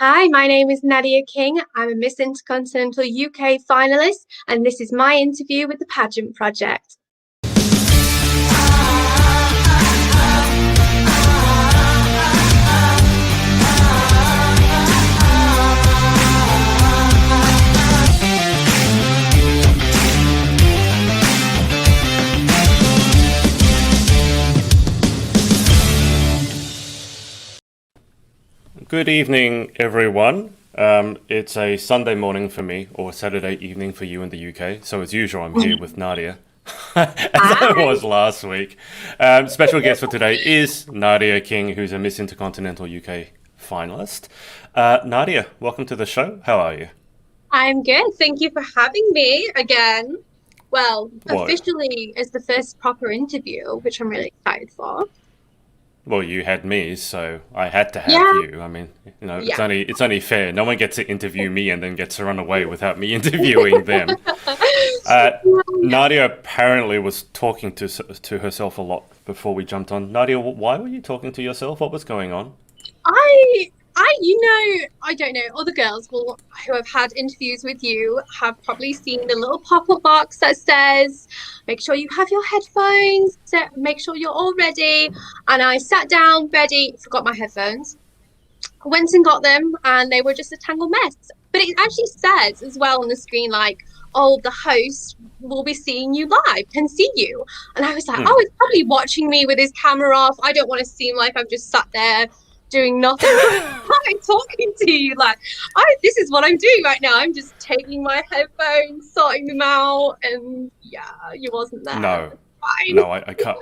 Hi, my name is Nadia King. I'm a Miss Intercontinental UK finalist, and this is my interview with the Pageant Project. Good evening, everyone. It's a Sunday morning for me, or Saturday evening for you in the UK. So as usual, I'm here with Nadia, as I was last week. Special guest for today is Nadia King, who's a Miss Intercontinental UK finalist. Nadia, welcome to the show. How are you? I'm good. Thank you for having me again. Well, Well, officially as the first proper interview, which I'm really excited for. well, you had me, so I had to have Yeah, you. I mean, it's yeah. only fair. No one gets to interview me and then gets to run away without me interviewing them. Uh, Nadia apparently was talking to herself a lot before we jumped on. Nadia, why were you talking to yourself? What was going on? I don't know, other girls who have had interviews with you have probably seen the little pop-up box that says, make sure you have your headphones, make sure you're all ready. And I sat down, ready, forgot my headphones, went and got them, and they were just a tangled mess. But it actually says as well on the screen, like, oh, the host will be seeing you live, can see you. And I was like, oh, Hmm. he's probably watching me with his camera off. I don't want to seem like I've just sat there doing nothing. I'm talking to you like, this is what I'm doing right now. I'm just taking my headphones, sorting them out, and yeah, you wasn't there. No, Fine. no, I can't.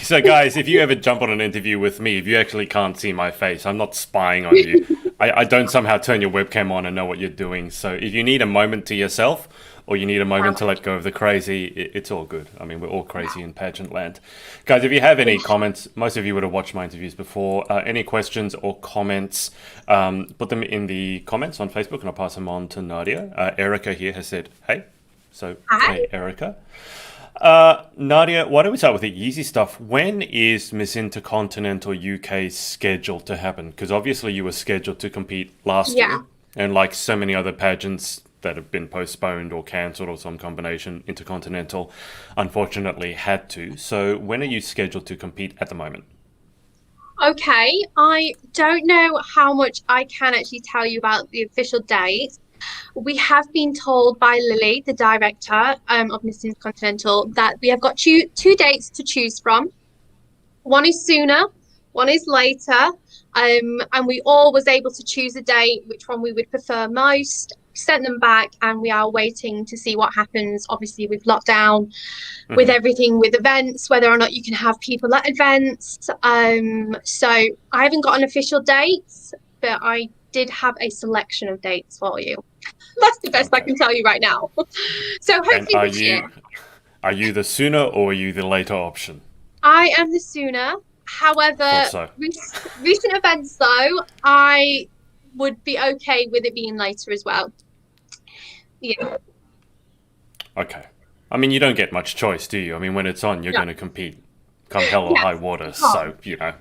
So, guys, if you ever jump on an interview with me, if you actually can't see my face, I'm not spying on you. I don't somehow turn your webcam on and know what you're doing. So, if you need a moment to yourself or you need a moment to let go of the crazy, it's all good. I mean, we're all crazy in pageant land. Guys, if you have any comments, most of you would have watched my interviews before. Any questions or comments, put them in the comments on Facebook and I'll pass them on to Nadia. Erica here has said, hey. So, Hi. hey, Erica. Nadia, why don't we start with the easy stuff? When is Miss Intercontinental UK scheduled to happen? Because obviously you were scheduled to compete last Yeah. year, and like so many other pageants that have been postponed or cancelled or some combination, Intercontinental unfortunately had to. So when are you scheduled to compete at the moment? Okay, I don't know how much I can actually tell you about the official date. We have been told by Lily, the director of Miss Intercontinental, that we have got two dates to choose from. One is sooner, one is later, and we all was able to choose a date, which one we would prefer most. Sent them back, and we are waiting to see what happens. Obviously, with lockdown, with Hmm. everything, with events, whether or not you can have people at events. So I haven't got an official dates, but I did have a selection of dates for you. That's the best I Okay. can tell you right now. So And hopefully this year. are you the sooner or are you the later option? I am the sooner. Thought However, so. recent events though, I would be okay with it being later as well. Yeah, Okay. I mean, you don't get much choice, do you? I mean, when it's on, you're yeah, going to compete come hell or yes, high water. oh, So.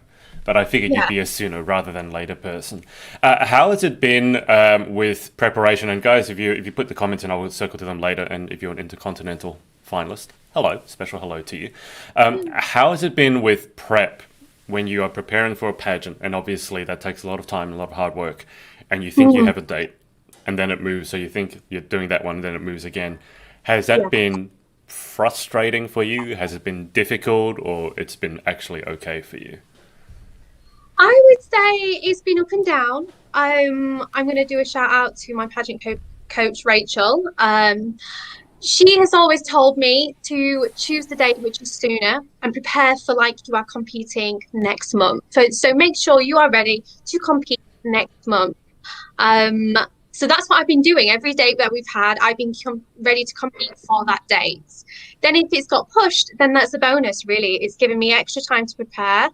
But I figured you'd yeah. be a sooner rather than later person. How has it been with preparation? And guys, if you put the comments in, I will circle to them later. And if you're an intercontinental finalist, hello, special hello to you. How has it been with prep when you are preparing for a pageant? And obviously, that takes a lot of time and a lot of hard work. And you think you Mhm. have a date, and then it moves. So you think you're doing that one, and then it moves again. Has that Yeah. been frustrating for you? Has it been difficult, or it's been actually okay for you? I would say it's been up and down. I'm going to do a shout out to my pageant coach, Rachel. She has always told me to choose the date which is sooner and prepare for like you are competing next month. So make sure you are ready to compete next month. Um, so that's what I've been doing. Every date that we've had, I've been ready to compete for that date. Then if it's got pushed, then that's a bonus, really. It's given me extra time to prepare.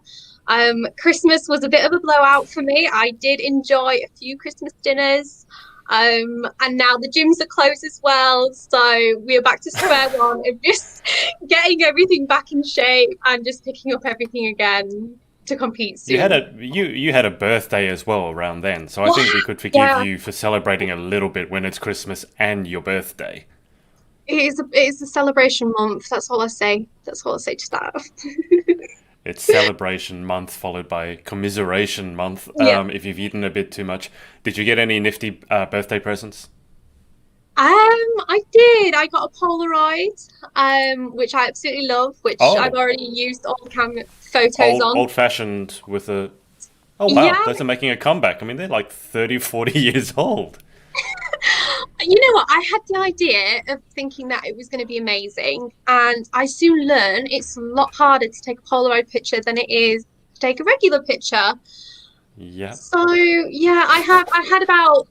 Christmas was a bit of a blowout for me. I did enjoy a few Christmas dinners. And now the gyms are closed as well. So we are back to square one of just getting everything back in shape and just picking up everything again. to compete You had soon. you had a birthday as well around then, so I think we What? could forgive Yeah, you for celebrating a little bit when it's Christmas and your birthday. it is a celebration month. That's all I say. That's all I say to that. It's celebration month followed by commiseration month. Yeah. If you've eaten a bit too much, did you get any nifty birthday presents? I did. I got a Polaroid, which I absolutely love, which I've Oh, already used all the camera photos on. old fashioned with a. Oh wow, Yeah, those are making a comeback. I mean, they're like 30, 40 years old. you know what? I had the idea of thinking that it was going to be amazing, and I soon learned it's a lot harder to take a Polaroid picture than it is to take a regular picture. Yeah. So yeah, I had about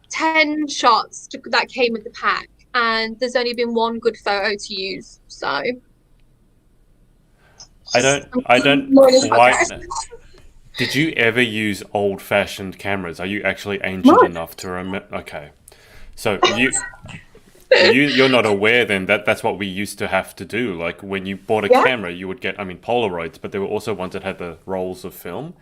10 shots that came with the pack, and there's only been one good photo to use. So just I'm I still don't learning quite progress. know. Did you ever use old fashioned cameras? Are you actually ancient What? enough to remember? Okay. So you're not aware then that that's what we used to have to do. Like when you bought a Yeah, camera, you would get, I mean, Polaroids, but there were also ones that had the rolls of film,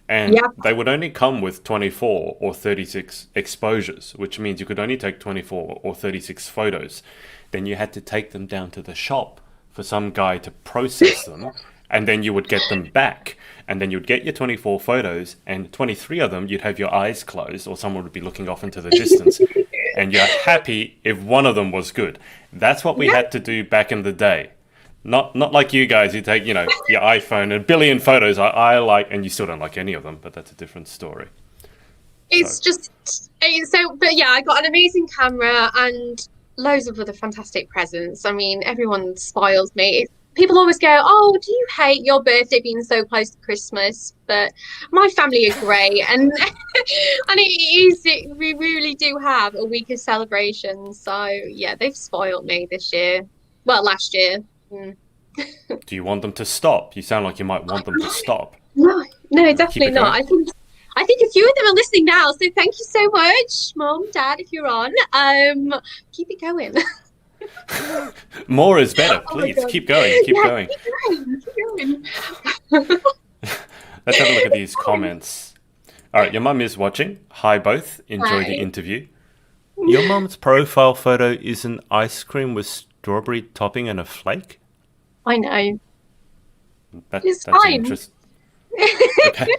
and yeah, they would only come with 24 or 36 exposures, which means you could only take 24 or 36 photos. Then you had to take them down to the shop for some guy to process them, and then you would get them back. And then you'd get your 24 photos, and 23 of them, you'd have your eyes closed, or someone would be looking off into the distance, and you're happy if one of them was good. That's what we yeah. had to do back in the day. Not like you guys who take, your iPhone, a billion photos. I like, and you still don't like any of them, but that's a different story. So, It's just so, but yeah, I got an amazing camera and loads of other fantastic presents. I mean, everyone spoils me. People always go, "Oh, do you hate your birthday being so close to Christmas?" But my family are great, and and we really do have a week of celebrations. So yeah, they've spoiled me this year. Well, last year. Mm. do you want them to stop? You sound like you might want them to stop. No, no, Keep definitely it not. going. I think a few of them are listening now, so thank you so much, Mom, Dad, if you're on. Keep it going. More is better. Oh my Please God. keep going. Keep Yeah, going. keep going, keep going. Let's have a look at these comments. All right, your mum is watching. Hi, both. Enjoy the Right. interview. Your mum's profile photo is an ice cream with strawberry topping and a flake. I know. It's That's an fine. interest. Okay,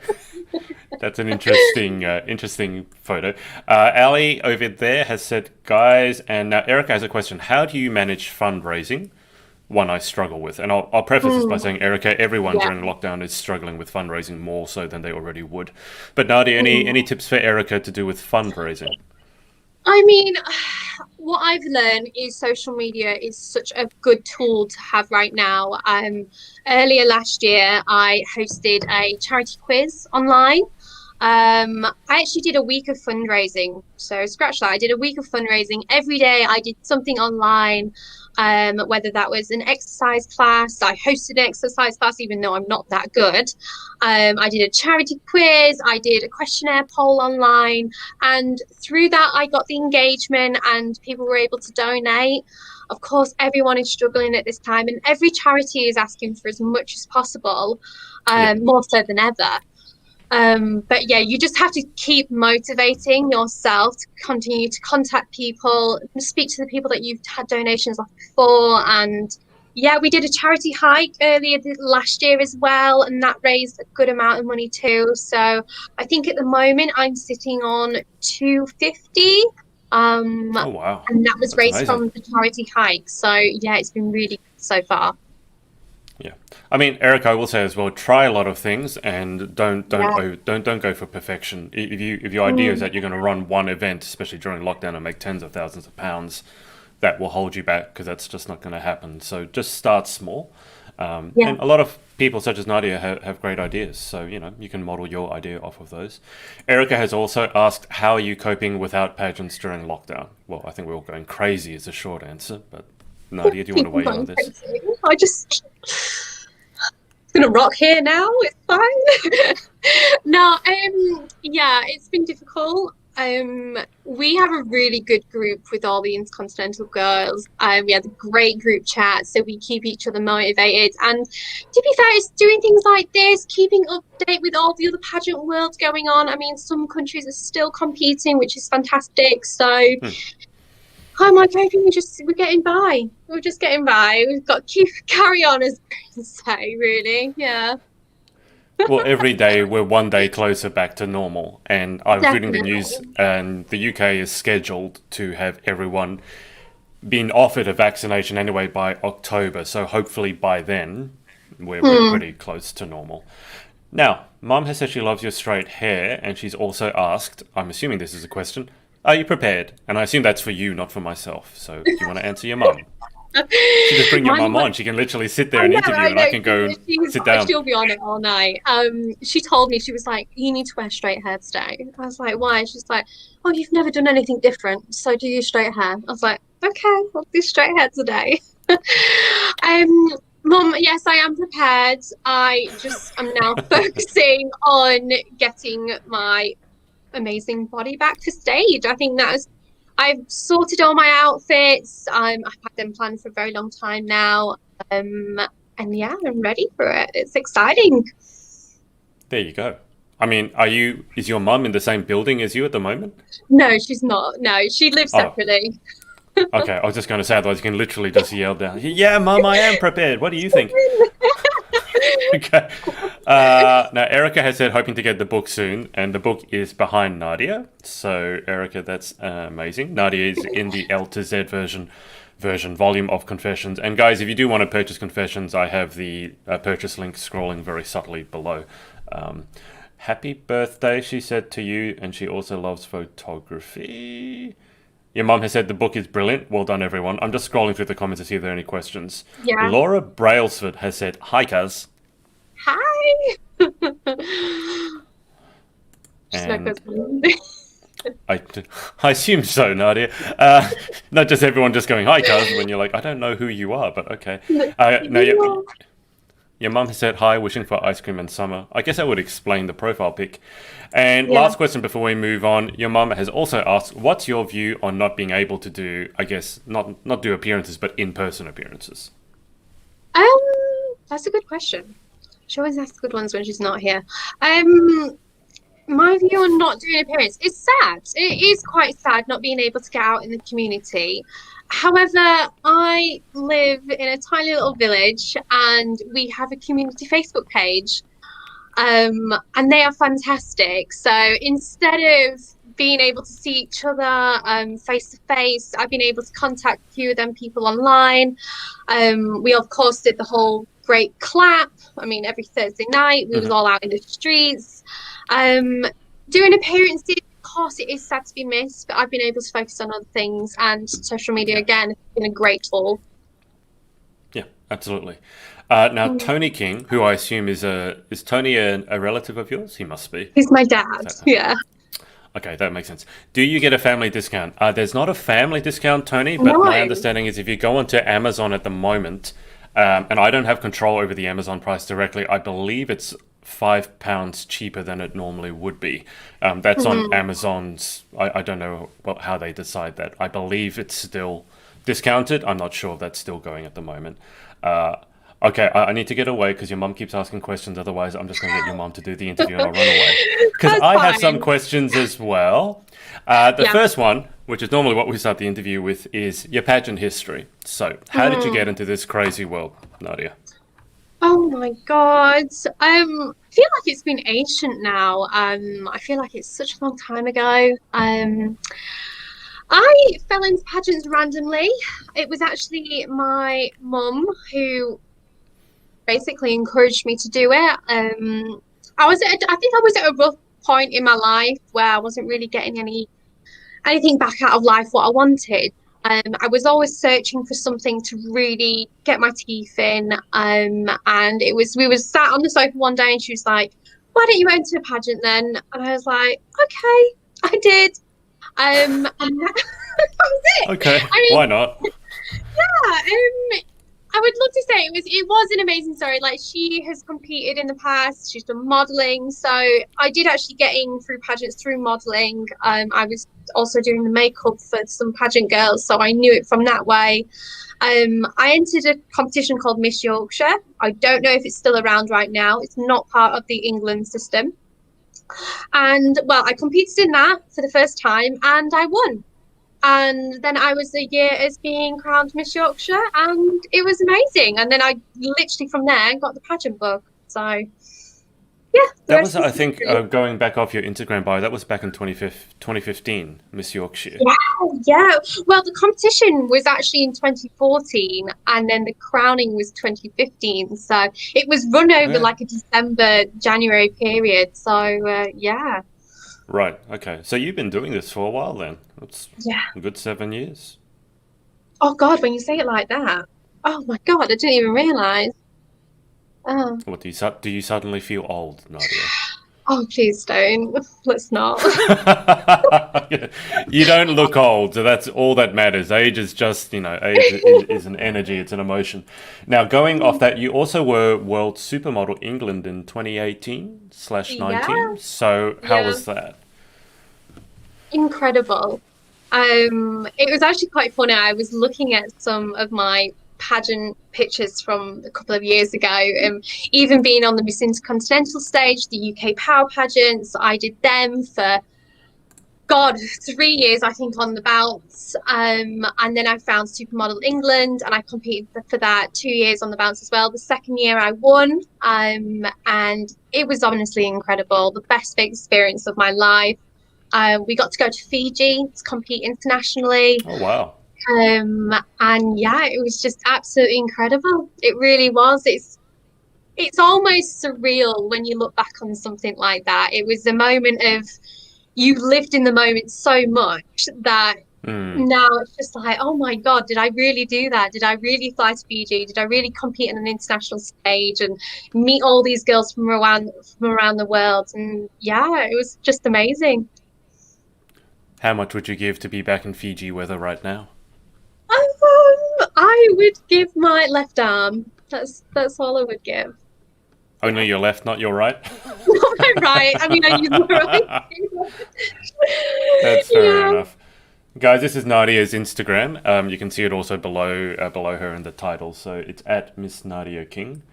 that's an interesting photo. Ali over there has said, guys, and now Erica has a question. How do you manage fundraising? One I struggle with, and I'll preface this by Mm, saying, Erica, everyone yeah. during lockdown is struggling with fundraising more so than they already would. But Nadia, Mm. any tips for Erica to do with fundraising? I mean, what I've learned is social media is such a good tool to have right now. Earlier last year, I hosted a charity quiz online. I actually did a week of fundraising. So scratch that. I did a week of fundraising. Every day I did something online, whether that was an exercise class. I hosted an exercise class, even though I'm not that good. I did a charity quiz. I did a questionnaire poll online. And through that, I got the engagement and people were able to donate. Of course, everyone is struggling at this time, and every charity is asking for as much as possible, Yeah, more so than ever. But yeah, you just have to keep motivating yourself to continue to contact people, speak to the people that you've had donations off before. And yeah, we did a charity hike earlier last year as well, and that raised a good amount of money too. So I think at the moment I'm sitting on 250. oh wow, And that was that's raised amazing. from the charity hike. So yeah, it's been really good so far. Yeah, I mean, Eric, I will say as well, try a lot of things and Yeah. don't go for perfection. If your idea is Mm, that you're going to run one event, especially during lockdown, and make tens of thousands of pounds, that will hold you back because that's just not going to happen. So just start small. yeah. And a lot of people, such as Nadia, have great ideas. So you can model your idea off of those. Erica has also asked, how are you coping without pageants during lockdown? Well, I think we're all going crazy is the short answer, but Nadia, do you want to People weigh in on going this? crazy. I just gonna rock here now. It's fine. No, yeah, it's been difficult. We have a really good group with all the Intercontinental girls. We have a great group chat, so we keep each other motivated. And to be fair, it's doing things like this, keeping up to date with all the other pageant world going on. I mean, some countries are still competing, which is fantastic. So I'm like hoping we're getting by. We're just getting by. We've got to carry on, as I say, really. Yeah. Well, every day we're one day closer back to normal. And I was reading the Definitely. news, and the UK is scheduled to have everyone been offered a vaccination anyway by October. So hopefully by then we're Hmm. pretty close to normal. Now, Mum has said she loves your straight hair, and she's also asked, I'm assuming this is a question, are you prepared? And I assume that's for you, not for myself. So do you want to answer your mum? You just bring your My mum mum, on. She can literally sit there and interview, I and I know. can go and sit down. She'll be on it all night. She told me, she was like, "You need to wear straight hair today." I was like, "Why?" She's like, "Oh, you've never done anything different, so do your straight hair." I was like, "Okay, I'll do straight hair today." Mum, yes, I am prepared. I'm now focusing on getting my amazing body back to stage. I think I've sorted all my outfits. I've had them planned for a very long time now. Um, and yeah, I'm ready for it. It's exciting. There you go. I mean, is your mum in the same building as you at the moment? No, she's not. No, she lives Oh, separately. okay. I was just going to say, otherwise you can literally just yell down, yeah, Mum, I am prepared. What do you think? Okay. Now, Erica has said hoping to get the book soon, and the book is behind Nadia. So, Erica, that's amazing. Nadia is in the L to Z version volume of Confessions. And guys, if you do want to purchase Confessions, I have the purchase link scrolling very subtly below. Happy birthday, she said to you, and she also loves photography. Your mum has said the book is brilliant. Well done, everyone. I'm just scrolling through the comments to see if there are any questions. Yeah. Laura Brailsford has said, hi, Kaz. Hi. She's my And cousin. I, I assume so, Nadia. Not just everyone just going, hi, Kaz, when you're like, I don't know who you are, but okay. Now, your mum has said hi, wishing for ice cream in summer. I guess I would explain the profile pic. And Yeah. last question before we move on. Your mum has also asked, what's your view on not being able to do, I guess, not do appearances, but in-person appearances? Um, that's a good question. She always asks good ones when she's not here. Um, my view on not doing appearance is sad. It is quite sad not being able to get out in the community. However, I live in a tiny little village and we have a community Facebook page. And they are fantastic. So instead of being able to see each other face to face, I've been able to contact a few of them people online. We of course did the whole great clap. I mean, every Thursday night we was Hmm. all out in the streets. Doing appearances, of course, it is sad to be missed, but I've been able to focus on other things, and social media Yeah, again has been a great tool. yeah, absolutely. Now, Tony King, who I assume is Tony a relative of yours? He must be. He's my Is dad. that, Yeah. Okay, that makes sense. Do you get a family discount? There's not a family discount, Tony, but my No. understanding is if you go onto Amazon at the moment, and I don't have control over the Amazon price directly, I believe it's £5 cheaper than it normally would be. That's on Mhm. Amazon's. I don't know how they decide that. I believe it's still discounted. I'm not sure if that's still going at the moment. Uh, okay, I need to get away because your mum keeps asking questions. Otherwise, I'm just going to get your mum to do the interview and I'll run away. Because That's I have some fine. questions as well. The Yeah. first one, which is normally what we start the interview with, is your pageant history. So, how did you Mm. get into this crazy world, Nadia? Oh my God. I feel like it's been ancient now. I feel like it's such a long time ago. I fell into pageants randomly. It was actually my mum who basically encouraged me to do it. I think I was at a rough point in my life where I wasn't really getting anything back out of life what I wanted. I was always searching for something to really get my teeth in. And we were sat on the sofa one day and she was like, "Why don't you enter a pageant then?" And I was like, "Okay," I did. And that, that was it. Okay, I why mean, not? yeah, I would love to say it was an amazing story. Like she has competed in the past, she's done modeling. So I did actually get in through pageants through modeling. I was also doing the makeup for some pageant girls, so I knew it from that way. I entered a competition called Miss Yorkshire. I don't know if it's still around right now. It's not part of the England system. And well, I competed in that for the first time and I won. And then I was a year as being crowned Miss Yorkshire, and it was amazing. And then I literally from there got the pageant book. So yeah, the That was, rest is I think, history. going back off your Instagram bio, that was back in 2015, Miss Yorkshire. Yeah, yeah. Well, the competition was actually in 2014, and then the crowning was 2015. So it was run over Yeah. like a December, January period. So yeah, Right. Okay. So you've been doing this for a while then. That's yeah. a good 7 years. Oh God, when you say it like that, oh my God, I didn't even realize. Oh, What do you suddenly feel old, Nadia? oh, please don't. Let's not. You don't look old, so that's all that matters. Age is just, age is an energy, it's an emotion. Now, going off that, you also were World Supermodel England in 2018 slash Yeah, 19. So how yeah, was that? incredible. It was actually quite funny. I was looking at some of my pageant pictures from a couple of years ago, even being on the Miss Intercontinental stage, the UK Power pageants. I did them for God, 3 years, I think, on the bounce. And then I found Supermodel England and I competed for that 2 years on the bounce as well. The second year I won. And it was honestly incredible, the best experience of my life. We got to go to Fiji to compete internationally. Oh, wow. And yeah, it was just absolutely incredible. It really was. It's almost surreal when you look back on something like that. It was a moment of you lived in the moment so much that Hmm. now it's just like, oh my God, did I really do that? Did I really fly to Fiji? Did I really compete on an international stage and meet all these girls from around the world? And yeah, it was just amazing. How much would you give to be back in Fiji weather right now? I would give my left arm. That's all I would give. Only Yeah. your left, not your right? Not my right. I mean, I use my right. That's fair Yeah. enough. Guys, this is Nadia's Instagram. You can see it also below her in the title. So it's at Miss Nadia King.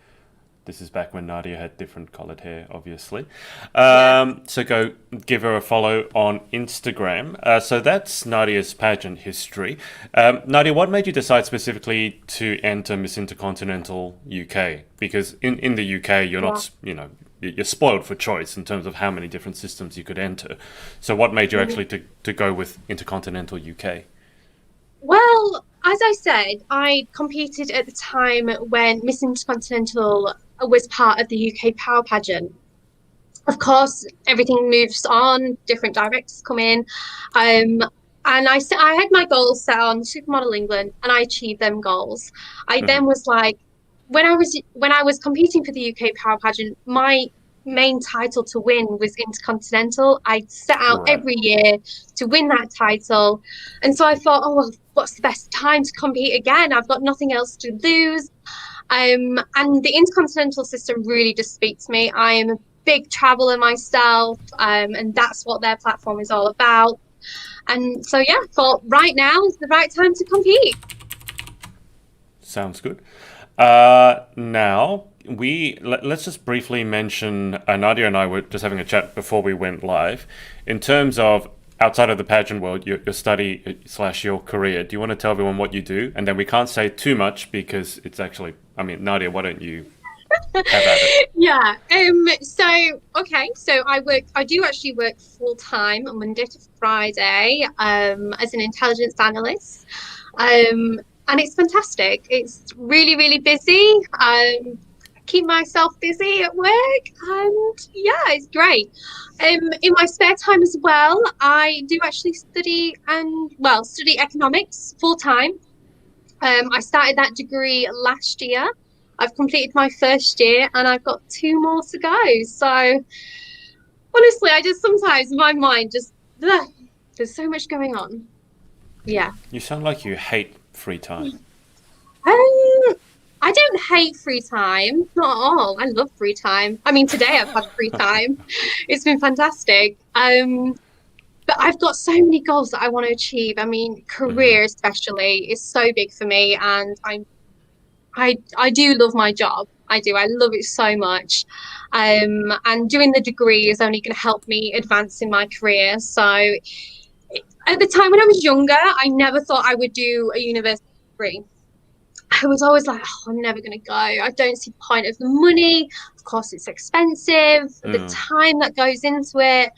This is back when Nadia had different coloured hair, obviously. Yeah. So go give her a follow on Instagram. So that's Nadia's pageant history. Nadia, what made you decide specifically to enter Miss Intercontinental UK? Because in the UK, you're Yeah. not, you're spoiled for choice in terms of how many different systems you could enter. So what made you actually to go with Intercontinental UK? Well, as I said, I competed at the time when Miss Intercontinental was part of the UK Power pageant. Of course, everything moves on, different directors come in. And I had my goals set on Supermodel England and I achieved them goals. I Hmm. then was like, when I was competing for the UK Power pageant, my main title to win was Intercontinental. I set out Right. every year to win that title. And so I thought, oh well, what's the best time to compete again? I've got nothing else to lose. And the intercontinental system really just speaks to me. I am a big traveler myself, and that's what their platform is all about. And so, yeah, I thought right now is the right time to compete. Sounds good. Now let's just briefly mention. Nadia and I were just having a chat before we went live. In terms of outside of the pageant world, your study slash your career. Do you want to tell everyone what you do? And then we can't say too much because it's actually. I mean, Nadia, why don't you have at it? Yeah. So I do actually work full time on Monday to Friday, as an intelligence analyst. And it's fantastic. It's really, really busy. Keep myself busy at work, and yeah, it's great. In my spare time as well, I do actually study economics full time. I started that degree last year. I've completed my first year and I've got two more to go. So honestly, I just sometimes my mind just ugh, there's so much going on. Yeah. You sound like you hate free time. Um, I don't hate free time, not at all. I love free time. I mean, today I've had free time. It's been fantastic. But I've got so many goals that I want to achieve. I mean, Hmm. career especially is so big for me, and I do love my job. I do. I love it so much. And doing the degree is only going to help me advance in my career. So at the time when I was younger, I never thought I would do a university degree. I was always like, oh, I'm never going to go. I don't see the point of the money. Of course, it's expensive, the Mm. time that goes into it.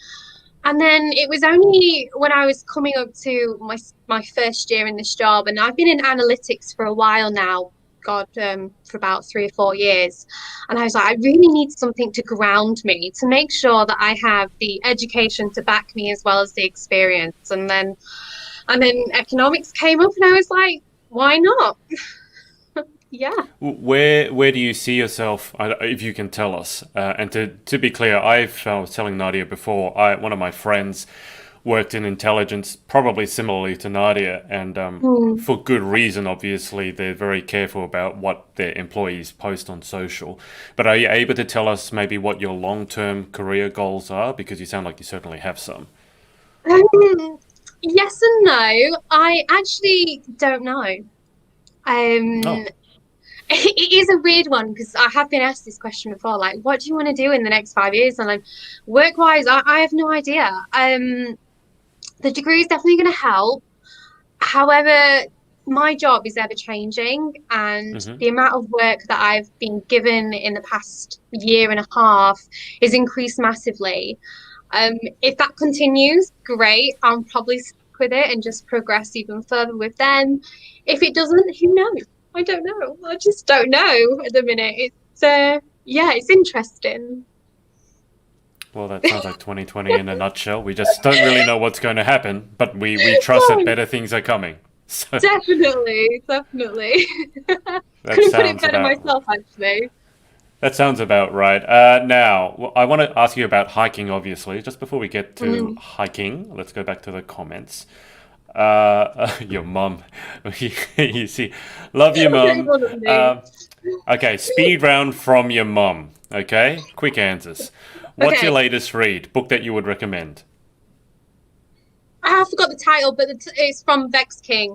And then it was only when I was coming up to my first year in this job, and I've been in analytics for a while now, God, for about 3 or 4 years. And I was like, I really need something to ground me, to make sure that I have the education to back me as well as the experience. And then economics came up, and I was like, why not? Yeah. Where do you see yourself, if you can tell us? And to be clear, I was telling Nadia before, one of my friends worked in intelligence, probably similarly to Nadia, and Hmm. for good reason, obviously, they're very careful about what their employees post on social. But are you able to tell us maybe what your long-term career goals are? Because you sound like you certainly have some. Um, yes and no. I actually don't know. Oh, It is a weird one because I have been asked this question before, like, what do you want to do in the next 5 years? And I'm work-wise, I have no idea. The degree is definitely going to help. However, my job is ever changing, and hmm. the amount of work that I've been given in the past year and a half is increased massively. If that continues, great. I'll probably stick with it and just progress even further with them. If it doesn't, who knows? I don't know. I just don't know at the minute. Yeah, it's interesting. Well, that sounds like 2020 in a nutshell. We just don't really know what's going to happen, but we trust that better things are coming. So Definitely, definitely. that Couldn't put it sounds better about myself, actually. that sounds about right. Now, I want to ask you about hiking, obviously. Just before we get to Mm. hiking, let's go back to the comments. Your mum. You see, love your It mum. wasn't me. Um, okay, speed round from your mum. Okay, quick answers. What's your Okay, latest read? Book that you would recommend? I forgot the title, but it's from Vex King.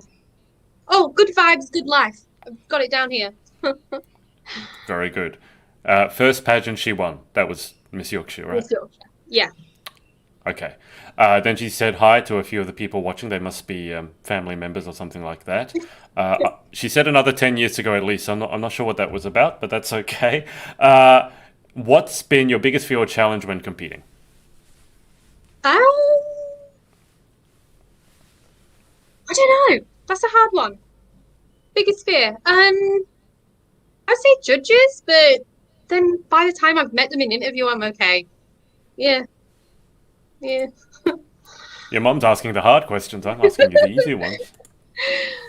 Oh, Good Vibes, Good Life. I've got it down here. Very good. First pageant she won. That was Miss Yorkshire, right? Miss Yorkshire. Yeah. Okay. Then she said hi to a few of the people watching. They must be family members or something like that. She said another 10 years ago at least. I'm not sure what that was about, but that's okay. What's been your biggest fear or challenge when competing? Um, I don't know. That's a hard one. Biggest fear. I'd say judges, but then by the time I've met them in interview, I'm okay. Yeah, yeah. Your mum's asking the hard questions. I'm asking you the easy ones.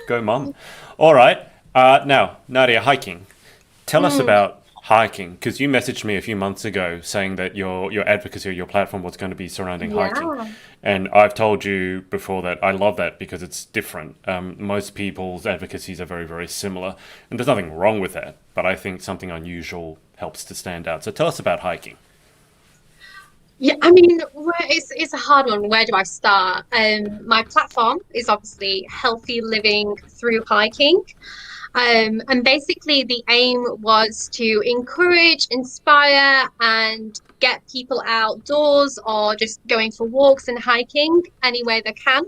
Go, mum. All right. Now, Nadia, hiking. Tell us Mm, about hiking because you messaged me a few months ago saying that your advocacy or your platform was going to be surrounding hiking, yeah. and I've told you before that I love that because it's different. Most people's advocacies are very similar, and there's nothing wrong with that. But I think something unusual helps to stand out. So tell us about hiking. Yeah, I mean, it's a hard one. Where do I start? My platform is obviously healthy living through hiking. And basically, the aim was to encourage, inspire, and get people outdoors or just going for walks and hiking any way they can.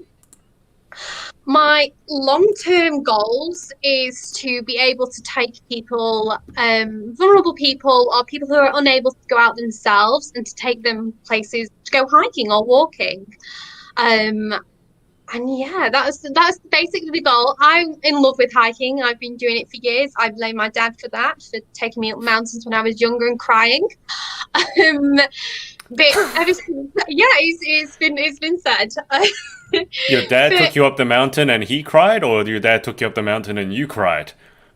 My long-term goals is to be able to take people, vulnerable people or people who are unable to go out themselves, and to take them places to go hiking or walking. Um, and yeah, that's basically the goal. I'm in love with hiking. I've been doing it for years. I blame my dad for that, for taking me up mountains when I was younger and crying. Um, but ever since, yeah, it's been said. Your dad But took you up the mountain and he cried, or your dad took you up the mountain and you cried?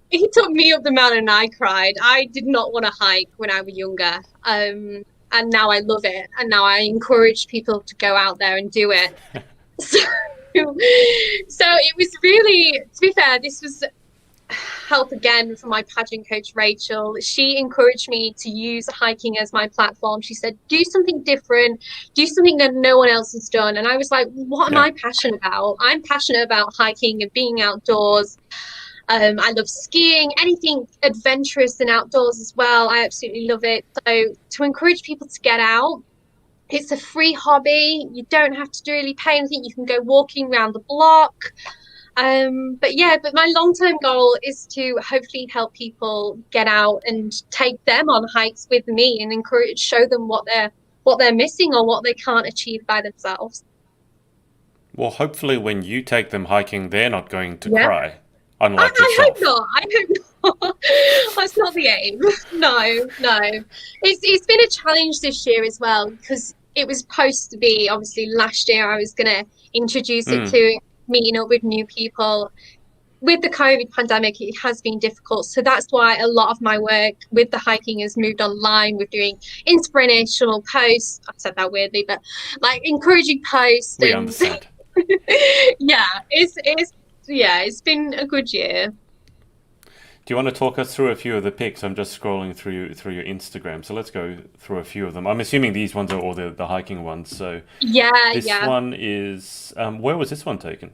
he took me up the mountain and I cried. I did not want to hike when I was younger. And now I love it. And now I encourage people to go out there and do it. So, so it was really, to be fair, this was help again from my pageant coach, Rachel. She encouraged me to use hiking as my platform. She said, do something different, do something that no one else has done. And I was like, what am Yeah. I passionate about? I'm passionate about hiking and being outdoors. I love skiing, anything adventurous and outdoors as well. I absolutely love it. So to encourage people to get out, it's a free hobby. You don't have to really pay anything. You can go walking around the block. But yeah, but my long-term goal is to hopefully help people get out and take them on hikes with me and encourage, show them what they're missing or what they can't achieve by themselves. Well, hopefully, when you take them hiking, they're not going to Yeah. cry, unlike I hope yourself. not. I hope not. That's not the aim. No, no. It's been a challenge this year as well because it was supposed to be obviously last year I was gonna introduce it Mm. to meeting up with new people. With the COVID pandemic, it has been difficult. So that's why a lot of my work with the hiking has moved online. We're doing inspirational posts. I said that weirdly, but like encouraging posts We and understand. yeah, it's been a good year. Do you want to talk us through a few of the pics? I'm just scrolling through your Instagram, so let's go through a few of them. I'm assuming these ones are all the hiking ones. So Yeah, this yeah. one is where was this one taken?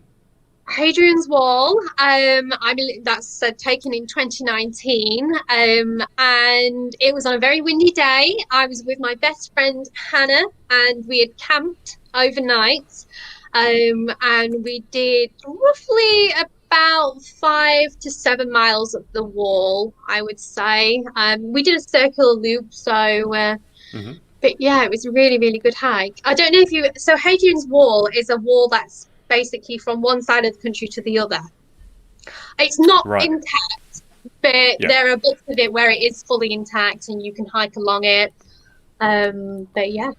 Hadrian's Wall. I believe that's taken in 2019. And it was on a very windy day. I was with my best friend Hannah, and we had camped overnight. And we did roughly about 5 to 7 miles up the wall, I would say. We did a circular loop, so Hmm. but yeah, it was a really, really good hike. I don't know if you, so Hadrian's Wall is a wall that's basically from one side of the country to the other. It's not Right. intact, but Yeah. there are bits of it where it is fully intact and you can hike along it. But yeah,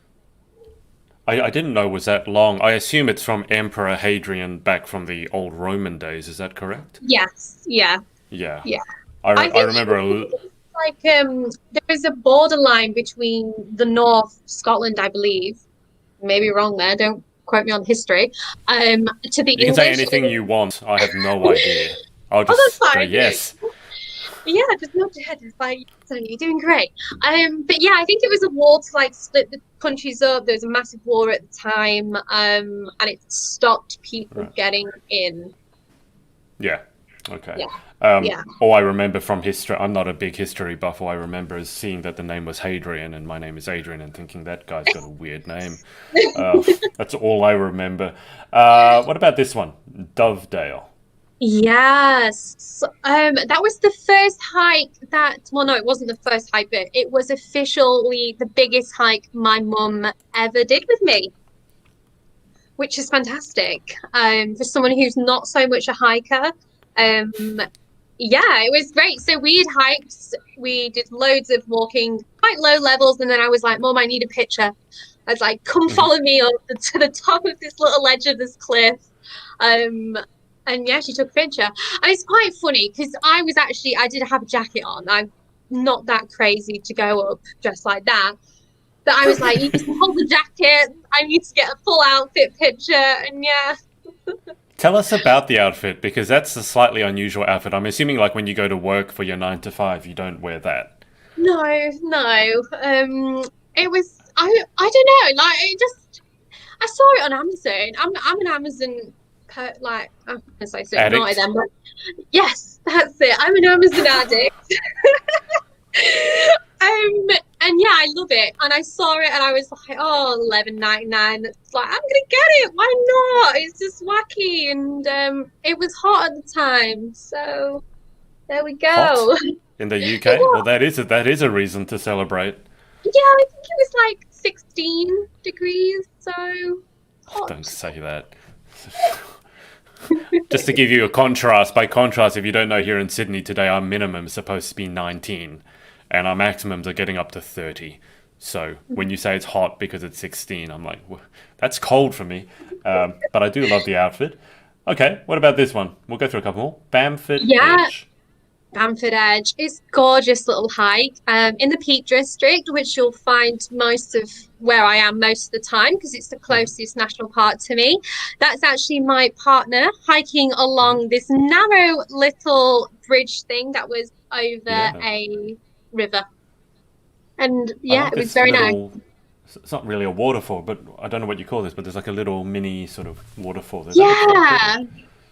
I didn't know it was that long. I assume it's from Emperor Hadrian back from the old Roman days. Is that correct? yes, yeah, Yeah. yeah. I I remember. think it's like there is a borderline between the North, Scotland, I believe. Maybe wrong there. Don't quote me on history. To the You can say English. anything you want. I have no idea. I'll Oh, just that's go fine. yes. Yeah, just nod your head. It's like, so you're doing great. But yeah, I think it was a war to like split the countries up. There was a massive war at the time, and it stopped people Right. getting in. Yeah. Okay. Yeah, Um, yeah. all I remember from history, I'm not a big history buff. All I remember is seeing that the name was Hadrian and my name is Adrian and thinking that guy's got a weird name. That's all I remember. What about this one? Dovedale. Yes. That was the first hike well, no, it wasn't the first hike, but it was officially the biggest hike my mum ever did with me, which is fantastic. For someone who's not so much a hiker. Um, yeah, it was great. So we had hikes, we did loads of walking, quite low levels, and then I was like, Mom, I need a picture. I was like, come Hmm. follow me up to the top of this little ledge of this cliff. Um, and yeah, she took a picture. And it's quite funny because I did have a jacket on. I'm not that crazy to go up dressed like that. But I was like, you need to hold the jacket. I need to get a full outfit picture. And yeah, Tell us about the outfit because that's a slightly unusual outfit. I'm assuming, like, when you go to work for your 9 to 5, you don't wear that. no, no. It was I don't know. Like it just I saw it on Amazon. I'm an Amazon like I'm gonna say so naughty Addict. then, but yes, that's it. I'm an Amazon addict. Um, and yeah, I love it. And I saw it and I was like, oh, 11.99. It's like, I'm gonna get it. Why not? It's just wacky. And it was hot at the time. So there we Hot go. in the It UK. Well, was. that is a reason to celebrate. Yeah, I think it was like 16 degrees. So Oh, don't hot. say that. Just to give you a contrast, by contrast, if you don't know, here in Sydney today, our minimum is supposed to be 19, and our maximums are getting up to 30. So when you say it's hot because it's 16, I'm like, "Well, that's cold for me." But I do love the outfit. Okay, what about this one? We'll go through a couple more. Bamford Yeah, Edge. Bamford Edge. It's gorgeous little hike in the Peak District, which you'll find most of where I am most of the time because it's the Hmm. closest national park to me. That's actually my partner hiking Hmm. along this narrow little bridge thing that was over Yeah. a river. And I yeah, like it was this very nice. little. It's not really a waterfall, but I don't know what you call this. But there's like a little mini sort of waterfall there. That looks really pretty. Yeah,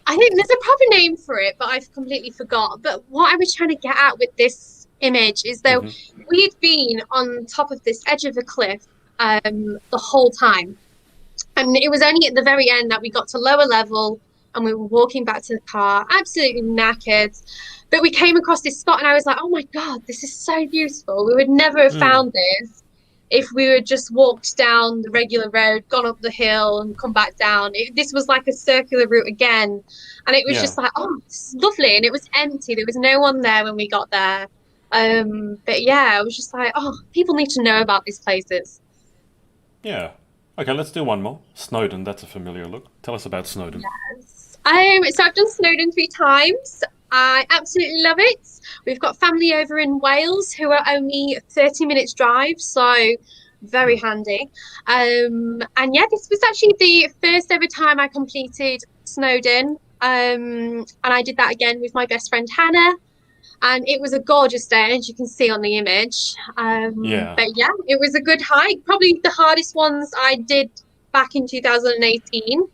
I think there's a proper name for it, but I've completely forgot. But what I was trying to get at with this image is though Hmm. we had been on top of this edge of a cliff the whole time. And it was only at the very end that we got to lower level and we were walking back to the car, absolutely knackered. But we came across this spot and I was like, oh my God, this is so beautiful. We would never have Mm. found this if we had just walked down the regular road, gone up the hill and come back down. This was like a circular route again. And it was Yeah. just like, oh, this is lovely. And it was empty. There was no one there when we got there. But yeah, I was just like, oh, people need to know about these places. Yeah. Okay, let's do one more. Snowdon. That's a familiar look. Tell us about Snowdon. So I've done Snowdon 3 times. I absolutely love it. We've got family over in Wales who are only 30 minutes drive, so very handy. And yeah, this was actually the first ever time I completed Snowdon. And I did that again with my best friend Hannah, and it was a gorgeous day, as you can see on the image. Yeah. But yeah, it was a good hike. Probably the hardest ones I did back in 2018.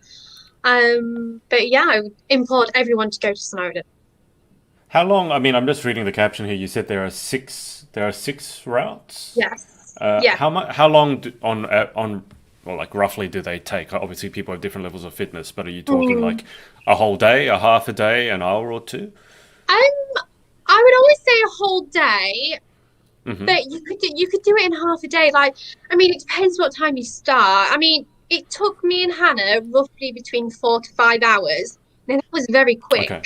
But yeah, I would implore everyone to go to Snowdon. How long? I mean, I'm just reading the caption here. You said there are six. There are six routes. Yes. Yeah. How much? How long on? Well, like roughly, do they take? Obviously, people have different levels of fitness, but are you talking Mm. like a whole day, a half a day, an hour or two? I would always say a whole day, Hmm. but you could do it in half a day. Like, I mean, it depends what time you start. I mean, it took me and Hannah roughly between 4 to 5 hours. Now that was very quick. Okay.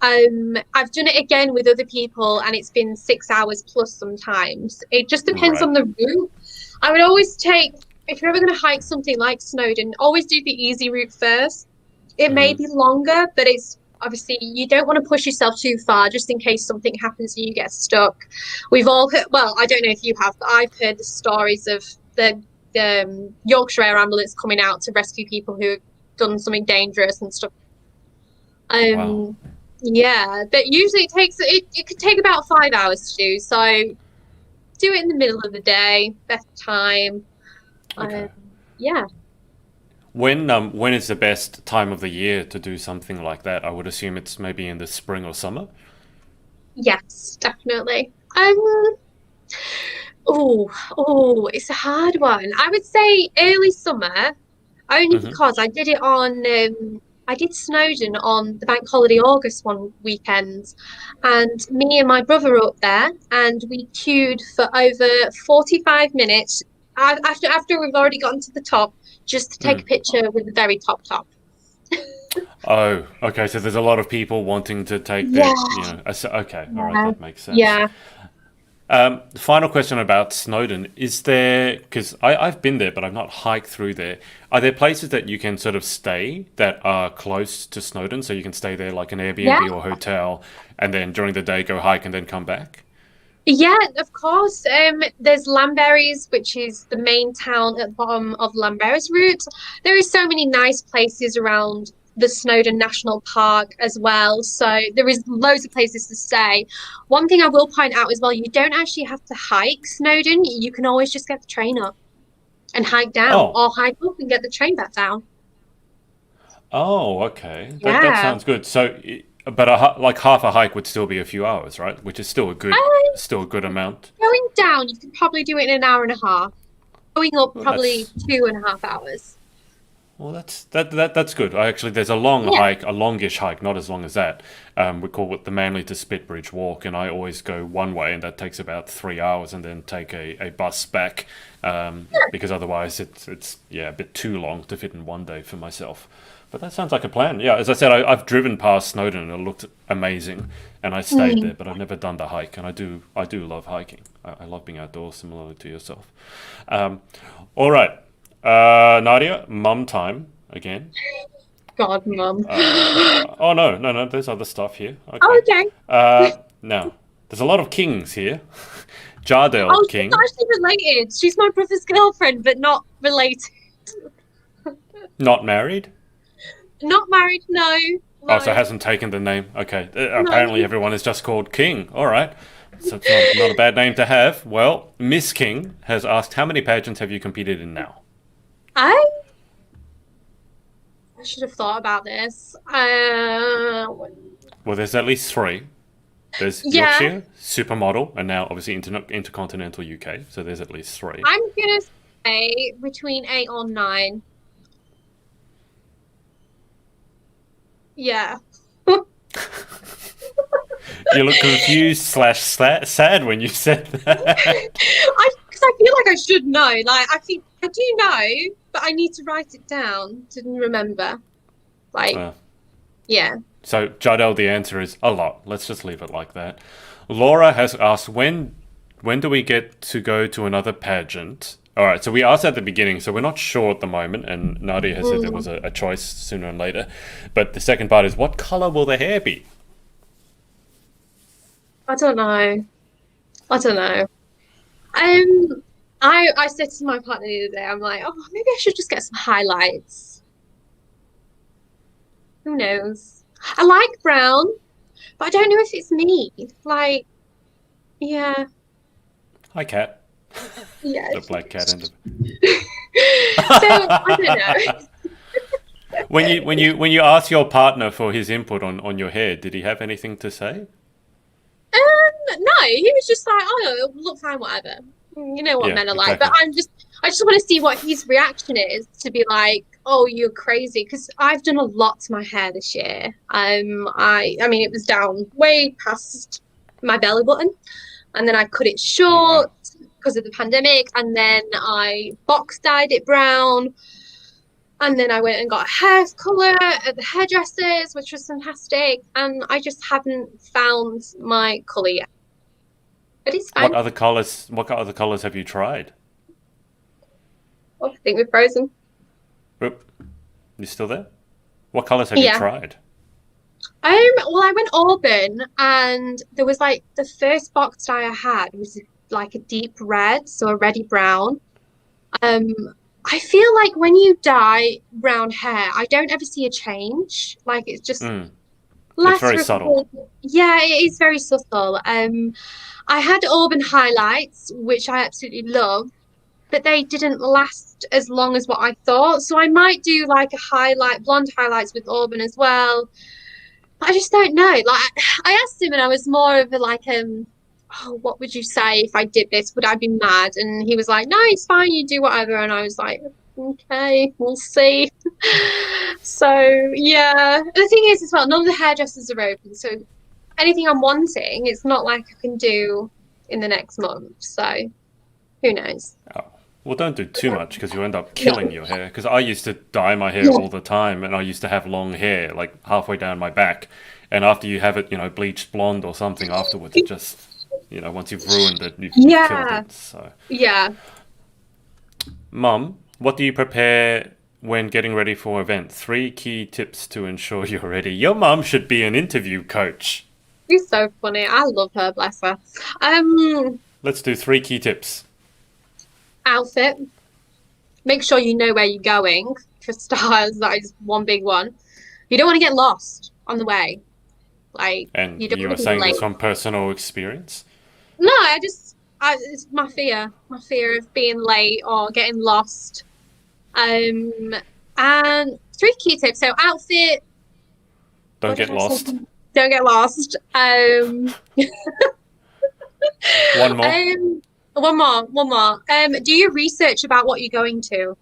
I've done it again with other people, and it's been 6 hours plus sometimes. It just depends Right. on the route. I would always take, if you're ever going to hike something like Snowdon, always do the easy route first. It may Hmm. be longer, but it's obviously you don't want to push yourself too far just in case something happens and you get stuck. We've all heard, well, I don't know if you have, but I've heard the stories of the Yorkshire Air Ambulance coming out to rescue people who have done something dangerous and stuff. Wow. Um, yeah, but usually it could take about 5 hours to do. So do it in the middle of the day, best time. Um, Okay. yeah. When is the best time of the year to do something like that? I would assume it's maybe in the spring or summer. Yes, definitely. It's a hard one. I would say early summer, only Hmm. because I did Snowdon on the bank holiday August one weekend, and me and my brother were up there, and we queued for over 45 minutes after we've already gotten to the top, just to take Mm. a picture with the very top. Oh, okay. So there's a lot of people wanting to take their, Yeah, okay, all right, yeah, that makes sense. yeah. Final question about Snowdon. Is there, because I've been there, but I've not hiked through there. Are there places that you can sort of stay that are close to Snowdon? So you can stay there like an Yeah, Airbnb or hotel and then during the day go hike and then come back? yeah, of course. There's Lamberries, which is the main town at the bottom of Lamberries Route. There is so many nice places around the Snowdon National Park as well. So there is loads of places to stay. One thing I will point out as well, you don't actually have to hike Snowdon. You can always just get the train up and hike down, Oh, or hike up and get the train back down. oh, okay. That Yeah. sounds good. So, but like half a hike would still be a few hours, right? Which is Uh, still a good amount. Going down, you could probably do it in an hour and a half. Going up, Well, probably 2.5 hours. that's good. I actually there's a long Yeah. hike, a longish hike, not as long as that. We call it the Manly to Spitbridge walk, and I always go one way, and that takes about 3 hours, and then take a bus back, because otherwise it's yeah a bit too long to fit in one day for myself. But that sounds like a plan. Yeah, as I said, I've driven past Snowdon and it looked amazing, and I stayed there, Mm. but I've never done the hike, and I do love hiking. I love being outdoors, similarly to yourself. Um, all right. Nadia, mum time again. God, mum. Oh no, no, no. There's other stuff here. Oh, Okay. okay. Now, there's a lot of kings here. Jardale Oh, she's King, actually related. She's my brother's girlfriend, but not related. not married. Not married, no. Oh, so No, hasn't taken the name. Okay. Apparently no. everyone is just called King. All right. So it's not a bad name to have. Well, Miss King has asked, how many pageants have you competed in now? I I should have thought about this. Well, there's at least three. There's Yeah, Yorkshire, Supermodel, and now obviously Intercontinental UK. So there's at least three. I'm gonna say between 8 or 9. Yeah. You look confused slash sad when you said that. Because I feel like I should know. Like I think I do know, but I need to write it down to remember. Like, Uh, yeah. so Jardel, the answer is a lot. Let's just leave it like that. Laura has asked, when do we get to go to another pageant? All right, so we asked at the beginning, so we're not sure at the moment, and Nadia has said there was a choice sooner and later. But the second part is, what color will the hair be? I don't know. I don't know. I said to my partner the other day, I'm like, oh, maybe I should just get some highlights. Who knows? I like brown, but I don't know if it's me. Like, yeah, Hi, cat. yeah. The black cat and So I don't know. when you asked your partner for his input on your hair, did he have anything to say? No, he was just like, oh, it'll look fine, whatever. You know what Yeah, men are like. But exactly. I just want to see what his reaction is to be like, oh, you're crazy. Because I've done a lot to my hair this year. I mean, it was down way past my belly button, and then I cut it Oh wow. short because of the pandemic, and then I box dyed it brown. And then I went and got a hair colour at the hairdressers, which was fantastic. And I just haven't found my colour yet. But it's fine. What other colors have you tried? Oh, I think we're frozen. Oop, you still there? What colors have you Yeah. tried? Well, I went Auburn, and there was like the first box dye I had was like a deep red, so a reddy brown. Um, I feel like when you dye brown hair, I don't ever see a change. Like it's just Mm, it's less very subtle. ripple. Yeah, it is very subtle. I had Auburn highlights, which I absolutely love, but they didn't last as long as what I thought. So I might do like a highlight, blonde highlights with Auburn as well. I just don't know. Like I asked him, and I was more of a like, oh, what would you say if I did this? Would I be mad? And he was like, no, it's fine. You do whatever. And I was like, okay, we'll see. So yeah, the thing is as well, none of the hairdressers are open. So anything I'm wanting, it's not like I can do in the next month. So who knows? Oh. Well, don't do too much because you end up killing No. your hair. Because I used to dye my hair Yeah. all the time, and I used to have long hair, like halfway down my back. And after you have it, bleached blonde or something afterwards, it just, once you've ruined it, you've killed Yeah. it. So, Yeah. Mum, what do you prepare when getting ready for an event? 3 key tips to ensure you're ready. Your mum should be an interview coach. She's so funny. I love her, bless her. Um, Let's do 3 key tips. Outfit. Make sure you know where you're going. For stars, that is one big one. You don't want to get lost on the way. Like And you don't you want are to be saying this late. from personal experience? No, it's my fear of being late or getting lost. Um, and 3 key tips. So outfit. Don't What did get I say? lost. Don't get lost. One more. One more. Do your research about what you're going to.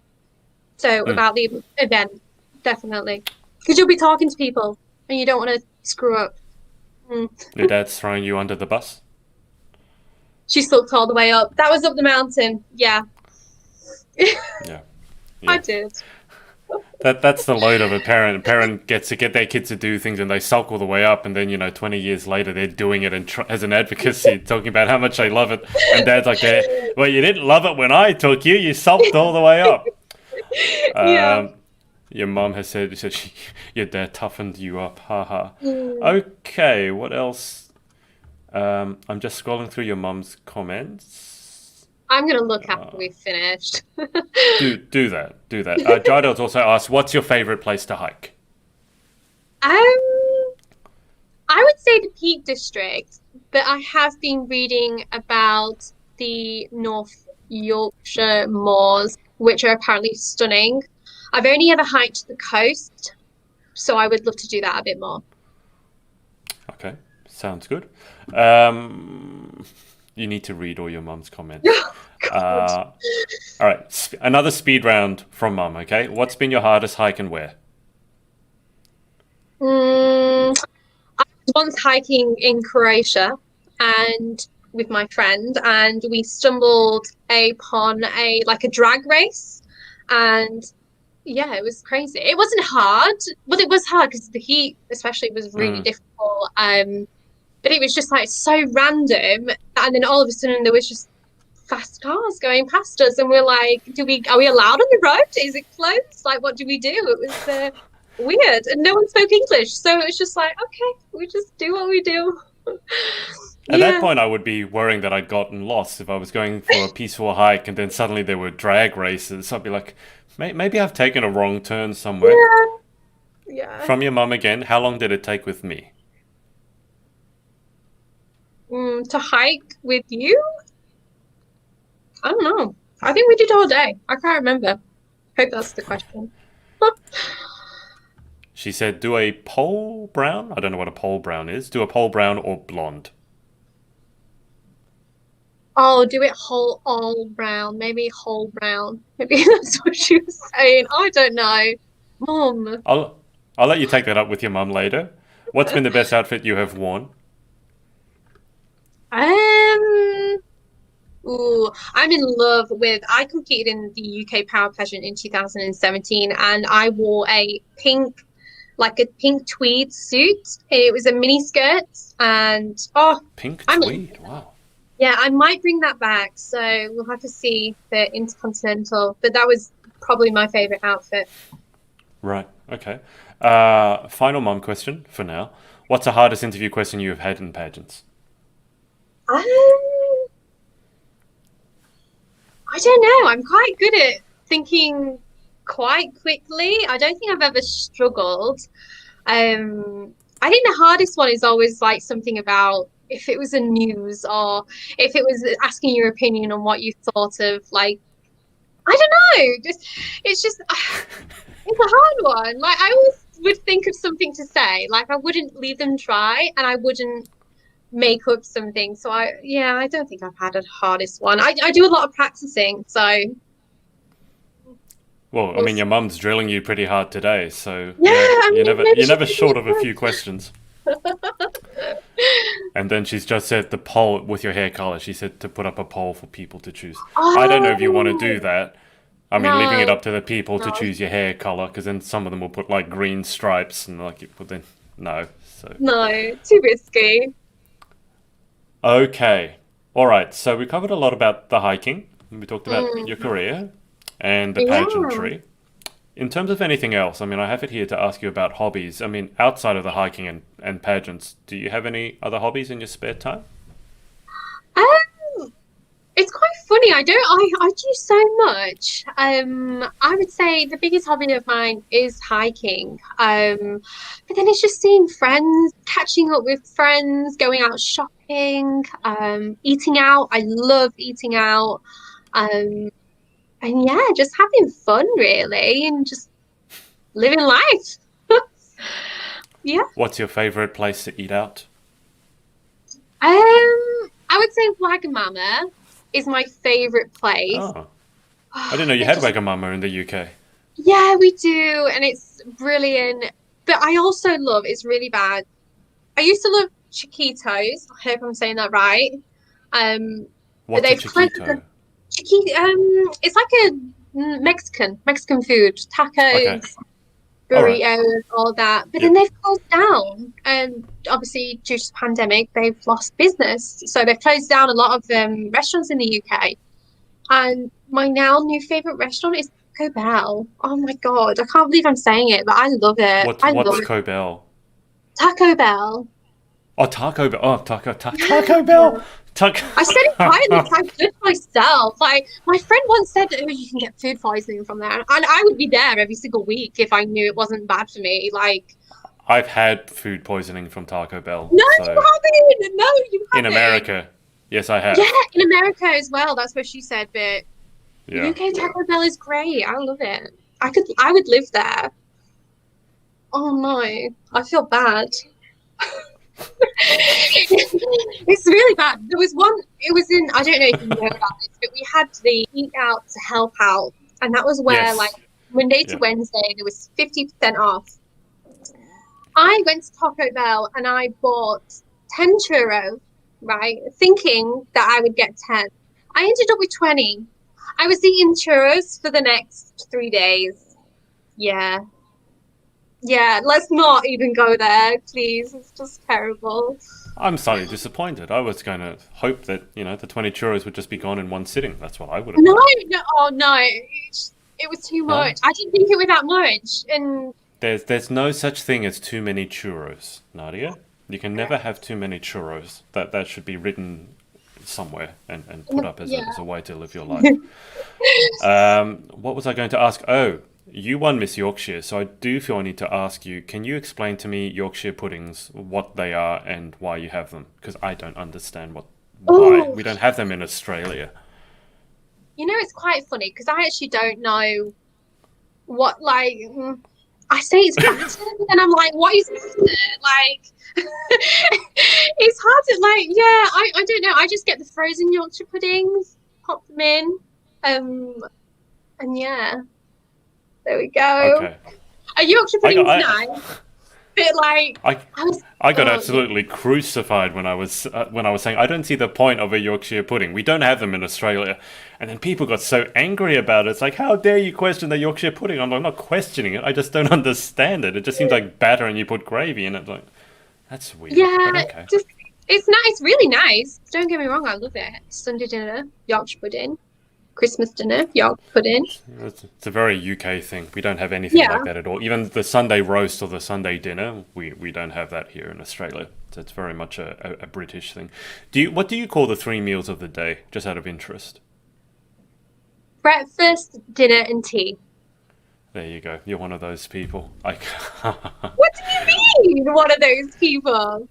So Mm. about the event, definitely, because you'll be talking to people and you don't want to screw up. Mm. Your dad's throwing you under the bus? She sulked all the way up. That was up the mountain. Yeah, Yeah. I Yeah. did. That's the load of a parent. A parent gets to get their kids to do things and they sulk all the way up, and then 20 years later they're doing it and as an advocacy, talking about how much they love it. And dad's like, well, you didn't love it when I took you. You sulked all the way up. Yeah. Um, your mum has said your dad toughened you up. Ha ha. Mm. Okay, what else? I'm just scrolling through your mum's comments. I'm gonna look after we've finished. Do that. Do that. Jardels also asked, "What's your favorite place to hike?" Um, I would say the Peak District, but I have been reading about the North Yorkshire moors, which are apparently stunning. I've only ever hiked the coast, so I would love to do that a bit more. Okay, sounds good. Um, you need to read all your mum's comments. God. Uh, all right, another speed round from mum. Okay, what's been your hardest hike and where? Mm, I was once hiking in Croatia and with my friend, and we stumbled upon a drag race, and yeah, it was crazy. It wasn't hard, but it was hard because the heat, especially, was really Mm. difficult. But it was just like so random, and then all of a sudden there was just fast cars going past us, and we're like, "Do we are we allowed on the road? Is it closed? Like, what do we do?" It was weird, and no one spoke English, so it was just like, okay, we just do what we do. At that Yeah, point, I would be worrying that I'd gotten lost if I was going for a peaceful hike and then suddenly there were drag races. I'd be like, maybe I've taken a wrong turn somewhere. yeah, yeah. From your mum again, how long did it take with me? To hike with you? I don't know. I think we did all day. I can't remember. Hope that's the question. She said, do a pole brown. I don't know what a pole brown is. Do a pole brown or blonde. Oh, do it whole all brown. Maybe whole brown. Maybe that's what she was saying. I don't know. Mom. I'll, I'll let you take that up with your mum later. What's been the best outfit you have worn? Um, I'm in love with. I competed in the UK Power Pageant in 2017, and I wore a pink tweed suit. It was a mini skirt, and Pink I'm tweed. Wow. yeah, I might bring that back. So we'll have to see the Intercontinental, but that was probably my favorite outfit. Right. Okay. Final mum question for now. What's the hardest interview question you have had in pageants? Um, I don't know. I'm quite good at thinking quite quickly. I don't think I've ever struggled. I think the hardest one is always like something about if it was a news or if it was asking your opinion on what you thought of like I don't know. It's just it's a hard one. Like I always would think of something to say. Like I wouldn't leave them dry and I wouldn't make up something. So I don't think I've had a hardest one. I do a lot of practicing, so Well, I we'll mean, see. your mum's drilling you pretty hard today, so Yeah, yeah, I mean maybe you're she never can short of a do few questions. it. And then she's just said the poll with your hair color. She said to put up a poll for people to choose. I don't know if you want to do Oh that. I mean, leaving it no, up to the people to no, choose your hair color, because then some of them will put like green stripes and like, but then no. So no, too risky. okay, all right. So we covered a lot about the hiking. We talked about your Mm, career and the yeah. pageantry. In terms of anything else, I mean, I have it here to ask you about hobbies. I mean, outside of the hiking and pageants, do you have any other hobbies in your spare time? Um, it's quite funny. I do so much. I would say the biggest hobby of mine is hiking. But then it's just seeing friends, catching up with friends, going out shopping, eating out. I love eating out. Um, and yeah, just having fun really and just living life. Yeah. What's your favorite place to eat out? I would say Wagamama is my favorite place. Oh, I didn't know you It had just Wagamama in the UK. Yeah, we do, and it's brilliant. But I also love it's really bad. I used to love Chiquitos. I hope I'm saying that right. Um, but What's a they've closed the chiquito? Chiqui. It's like a Mexican food, Okay, tacos, all right. burritos, all that. But then Yep. they've closed down, and obviously due to the pandemic, they've lost business. So they've closed down a lot of restaurants in the UK. And my now new favorite restaurant is Taco Bell. Oh my God, I can't believe I'm saying it, but I love it. I love What's it. Cobell? Taco Bell. Oh, Taco Bell. Oh, Taco Bell. Taco. I said it quietly because I'm good myself. Like my friend once said, "Oh, you can get food poisoning from there," and I would be there every single week if I knew it wasn't bad for me. Like, I've had food poisoning from Taco Bell. no, you So haven't. No, you in haven't. America, yes, I Yeah, have. in America as well. That's what she said. But Yeah. UK Taco Bell is great. I love it. I would live there. Oh no, I feel bad. It's really bad. There was one, it was in, I don't know if you know about this, but we had the Eat Out to Help Out. And that was where, like, Yes. Monday to Yeah. Wednesday, there was 50% off. I went to Taco Bell and I bought 10 churros, right? Thinking that I would get 10. I ended up with 20. I was eating churros for the next 3 days. Yeah. Yeah, let's not even go there, please. It's just terrible. I'm slightly disappointed. I was going to hope that, the 20 churros would just be gone in one sitting. That's what I would have No, done. no, oh no, it was too No? much. I didn't think it was that much. And There's no such thing as too many churros, Nadia. You can never have too many churros. That should be written somewhere and put up as yeah. a way to live your life. What was I going to ask? Oh, you won Miss Yorkshire, so I do feel I need to ask you, can you explain to me Yorkshire puddings, what they are and why you have them? Because I don't understand why. Oh, We don't have them in Australia. it's quite funny because I actually don't know what I say it's batter, and I'm like, what is batter? Like, it's hard to yeah. I don't know. I just get the frozen Yorkshire puddings, pop them in, and yeah, there we go. Okay. A Yorkshire I got pudding's nice, but like, I I was, I got oh yeah. absolutely crucified when I was saying I don't see the point of a Yorkshire pudding. We don't have them in Australia, and then people got so angry about it. It's like, how dare you question the Yorkshire pudding? I'm not questioning it. I just don't understand it. It just seems like batter and you put gravy in it. Like, that's weird, but Yeah, okay. just it's nice, it's really nice. Don't get me wrong, I love it. Sunday dinner, Yorkshire pudding. Christmas dinner, Yorkshire pudding. It's a very UK thing. We don't have anything like Yeah. that at all. Even the Sunday roast or the Sunday dinner, we don't have that here in Australia. So it's very much a British thing. What do you call the three meals of the day? Just out of interest. Breakfast, dinner, and tea. There you go. You're one of those people. What do you mean? One of those people.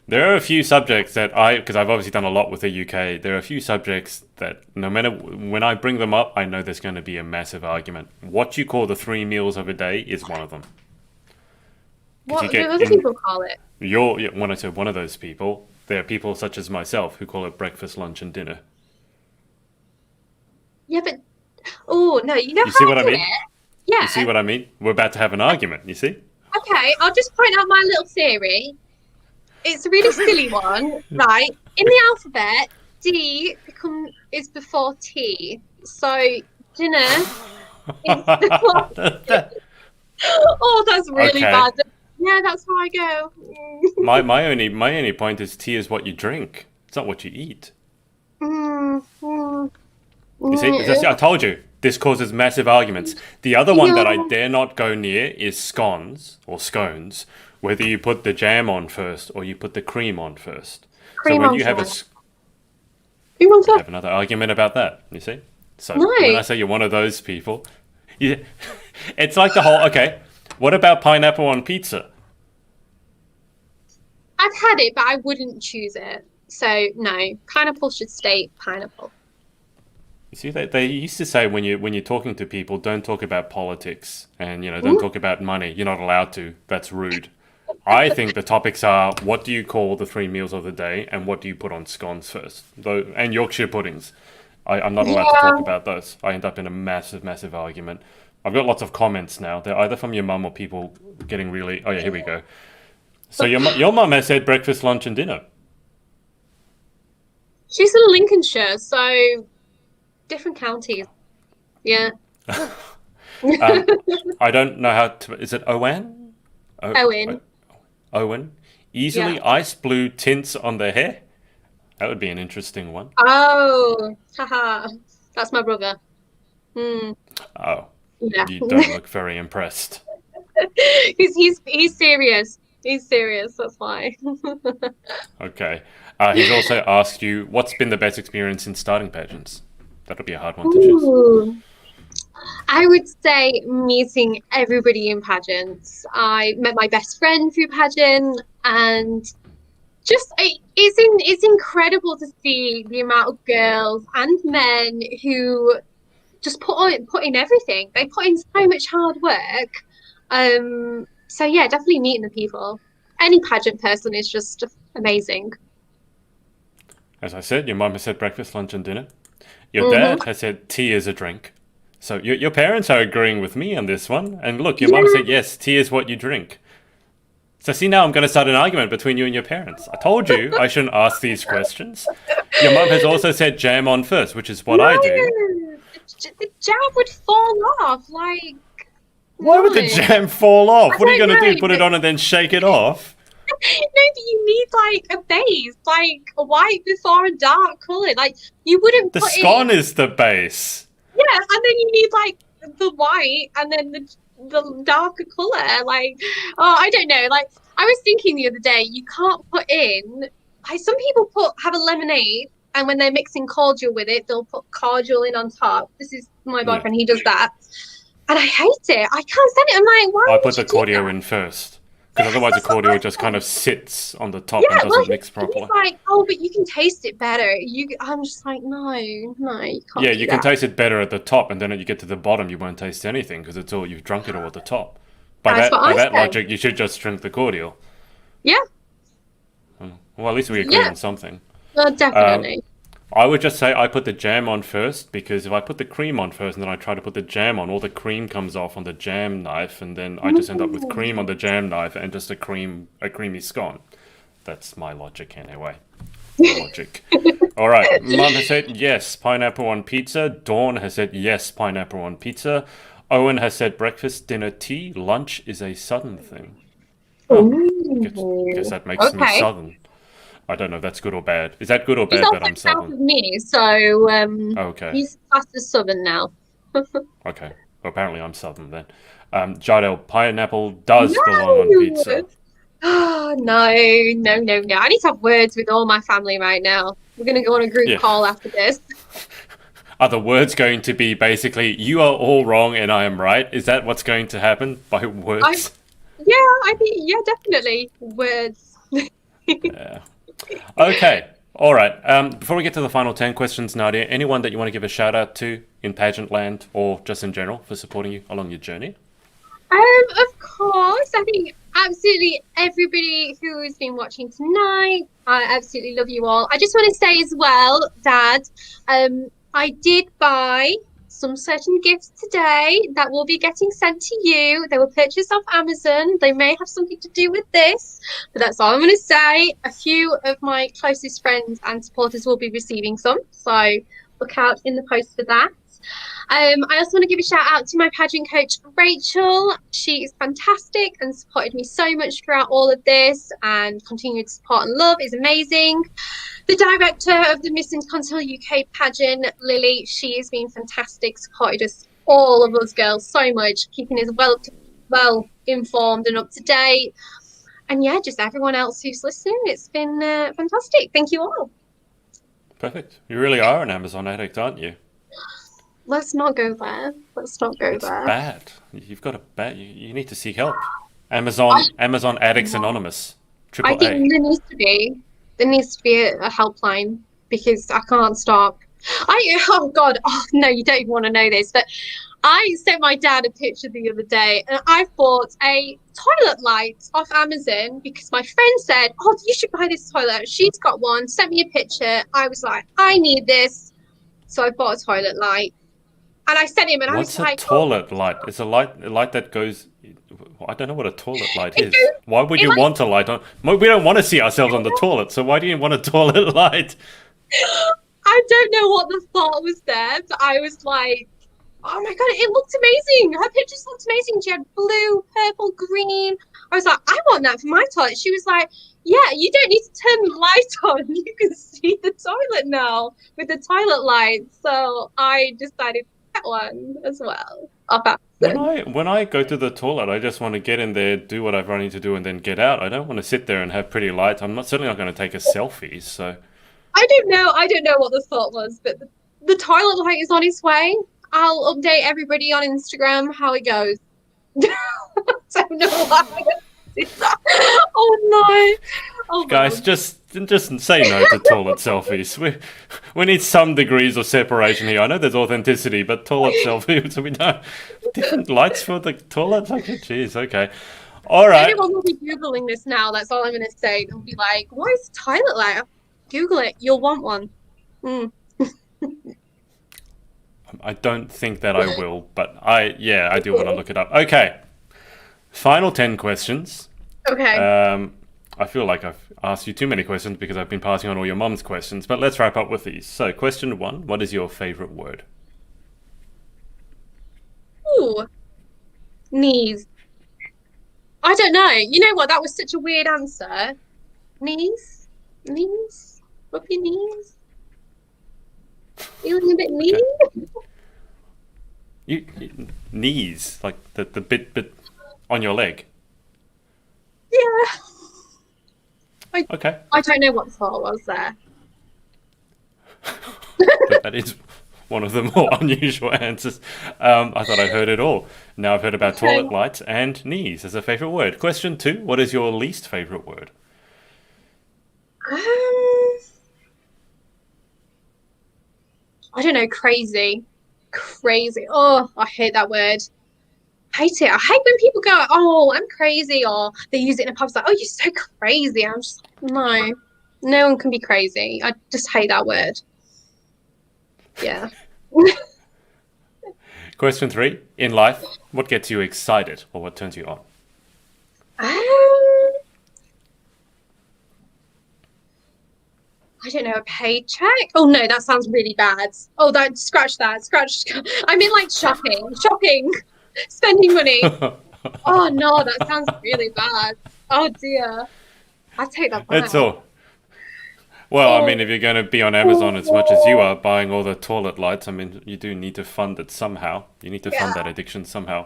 There are a few subjects because I've obviously done a lot with the UK. There are a few subjects that no matter when I bring them up, I know there's going to be a massive argument. What you call the three meals of a day is one of them. Because you What do get other people call it? when I say one of those people, there are people such as myself who call it breakfast, lunch, and dinner. Yeah, but oh no, you know You how see I what I do mean? it? You see Yeah. what I mean? We're about to have an argument. You see? Okay, I'll just point out my little theory. It's a really silly one, right? In the alphabet, is before T. So dinner is before. Oh, that's really Okay. bad. Yeah, that's how I go. My only point is tea is what you drink. It's not what you eat. Mm, mm, You see? I mm. told you. This causes massive arguments. The other one that I Yeah, dare not go near is scones or scones, whether you put the jam on first or you put the cream on first. So cream when on you have first. Cream on we first. have another argument about that, you see? So No, when I say you're one of those people, you, it's like the whole, okay, what about pineapple on pizza? I've had it, but I wouldn't choose it. So no, pineapple should stay pineapple. You see, they used to say when you're talking to people, don't talk about politics and don't Mm. talk about money. You're not allowed to. That's rude. I think the topics are what do you call the three meals of the day and what do you put on scones first, though, and Yorkshire puddings. I'm not allowed to talk Yeah. about those. I end up in a massive, massive argument. I've got lots of comments now. They're either from your mum or people getting really. Oh yeah, here we go. So your mum has said breakfast, lunch, and dinner. She's in Lincolnshire, so different counties. Yeah. Um, I don't know how to. Is it Owen? Owen. Owen? Yeah. Easily ice blue tints on their hair? That would be an interesting one. Oh, haha. That's my brother. Hmm. Oh, Yeah. you don't look very impressed. He's serious. He's serious, that's why. Okay. He's also asked you, what's been the best experience in starting pageants? That'll be a hard one to choose. Ooh. I would say meeting everybody in pageants. I met my best friend through pageant, and it's incredible to see the amount of girls and men who just put in everything. They put in so much hard work. So yeah, definitely meeting the people. Any pageant person is just amazing. As I said, your mum has said breakfast, lunch, and dinner. Your Hmm. dad has said tea is a drink. So your parents are agreeing with me on this one. And look, your mum Yeah, said yes, tea is what you drink. So see, now I'm going to start an argument between you and your parents. I told you I shouldn't ask these questions. Your mum has also said jam on first, which is what no, I do. the jab would fall off. Like Why no, would the jam fall I off? What are you don't going to do? know, Put it but on and then shake it off? no, but you need like a base, like a white before a dark color. Like you wouldn't The put in, scone is the base. yeah, and then you need like the white and then the darker color. Like, oh, I don't know. Like I was thinking the other day, you can't put in. Like some people have a lemonade, and when they're mixing cordial with it, they'll put cordial in on top. This is my Yeah. boyfriend; he does that, and I hate it. I can't stand it. I'm like, I why put would the you do cordial that? in first. Because Yes, otherwise the that's what cordial I just kind of said. sits on the top and Yeah, well, doesn't mix he's properly. like, oh, but you can taste it better. I'm just like, no, no, you can't Yeah, do you can that. taste it better at the top, and then when you get to the bottom, you won't taste anything because it's all you've drunk it all at the top. By That's what that by I that said. logic, you should just drink the cordial. Yeah, Well, at least we agree yeah, on something. well, Um, definitely. I would just say I put the jam on first because if I put the cream on first and then I try to put the jam on, all the cream comes off on the jam knife, and then I just end up with cream on Ooh. the jam knife and just a creamy scone. That's my logic anyway. Logic. All right. Mum has said yes, pineapple on pizza. Dawn has said yes, pineapple on pizza. Owen has said breakfast, dinner, tea. Lunch is a southern thing. Oh, guess Ooh. that makes me Okay. southern. I don't know if that's good or bad. Is that good or He's bad that also I'm south southern? of me, so Okay. he's classed as southern now. Okay. Well, apparently I'm southern then. Jardel, pineapple does belong on No. pizza. Oh, no, no, no, no. I need to have words with all my family right now. We're gonna go on a group Yeah. call after this. Are the words going to be basically, you are all wrong and I am right? Is that what's going to happen by I words? Yeah, I think yeah, definitely words. Yeah. Okay. All right. Before we get to the final 10 questions, Nadia, anyone that you want to give a shout out to in pageant land or just in general for supporting you along your journey? Of course, I think absolutely everybody who's been watching tonight, I absolutely love you all. I just want to say as well, Dad, I did buy some certain gifts today that will be getting sent to you. They were purchased off Amazon. They may have something to do with this, but that's all I'm going to say. A few of my closest friends and supporters will be receiving some, so look out in the post for that. I also want to give a shout out to my pageant coach, Rachel. She is fantastic and supported me so much throughout all of this, and continued support and love is amazing. The director of the Miss Intercontinental UK pageant, Lily, she has been fantastic, supported us, all of us girls, so much, keeping us well informed and up to date. And yeah, just everyone else who's listening, it's been fantastic. Thank you all. Perfect. You really are an Amazon addict, aren't you? Let's not go there. Let's not go It's there. bad. You've got a bad. You need to seek help. Amazon Addicts Anonymous. I Triple A. think there needs to be a helpline because I can't stop. Oh God, oh no, you don't even want to know this, but I sent my dad a picture the other day, and I bought a toilet light off Amazon because my friend said, "Oh, you should buy this toilet." She's got one. Sent me a picture. I was like, "I need this," so I bought a toilet light, and I sent him, and I was What's a like, "Oh, toilet light? It's a light that goes. I don't know what a toilet light it is. goes, Why would it you like." want a light on? We don't want to see ourselves on the toilet, so why do you want a toilet light? I don't know what the thought was there, but I was like, oh my God, it looked amazing. Her pictures looked amazing. She had blue, purple, green. I was like, I want that for my toilet. She was like, yeah, you don't need to turn the light on. You can see the toilet now with the toilet light. So I decided that one as well. When I go to the toilet, I just want to get in there, do what I've running to do, and then get out. I don't want to sit there and have pretty lights. I'm not certainly not going to take a selfie. So I don't know what the thought was, but the toilet light is on its way. I'll update everybody on Instagram how it goes. I don't know why I did that. Oh no. Oh guys, well. just say no to toilet selfies. We need some degrees of separation here. I know there's authenticity, but toilet selfies, we don't different lights for the toilet. Okay, jeez, okay, all right. Everyone will be Googling this now. That's all I'm going to say. They'll be like, why is the toilet light? Google it. You'll want one. Mm. I don't think that I will, but I do want to look it up. Okay, final 10 questions. Okay. I feel like I've asked you too many questions because I've been passing on all your mum's questions, but let's wrap up with these. So, question 1, what is your favorite word? Ooh, knees. I don't know. You know what? That was such a weird answer. Knees? Knees? Rub your knees? Feeling a bit knee? Okay. Knees, like the bit on your leg. Yeah. Okay. I don't know what the thought was there. That is one of the more unusual answers. I thought I heard it all. Now I've heard about Okay. toilet lights and knees as a favorite word. Question 2, what is your least favorite word? Um, I don't know, crazy. Crazy. Oh, I hate that word. Hate it. I hate when people go, "Oh, I'm crazy," or they use it in a pub. It's like, "Oh, you're so crazy." I'm just like, no, no one can be crazy. I just hate that word. Yeah. Question 3, in life, what gets you excited or what turns you on? Um, I don't know, a paycheck. Oh no, that sounds really bad. Oh, that scratch that. Scratch. I mean, like shopping, spending money. Oh no, that sounds really bad. Oh dear. I take that That's back. all. Well, I mean, Oh, if you're going to be on Amazon as much as you are buying all the toilet lights, I mean, you do need to fund it somehow. You need to fund that yeah. addiction somehow.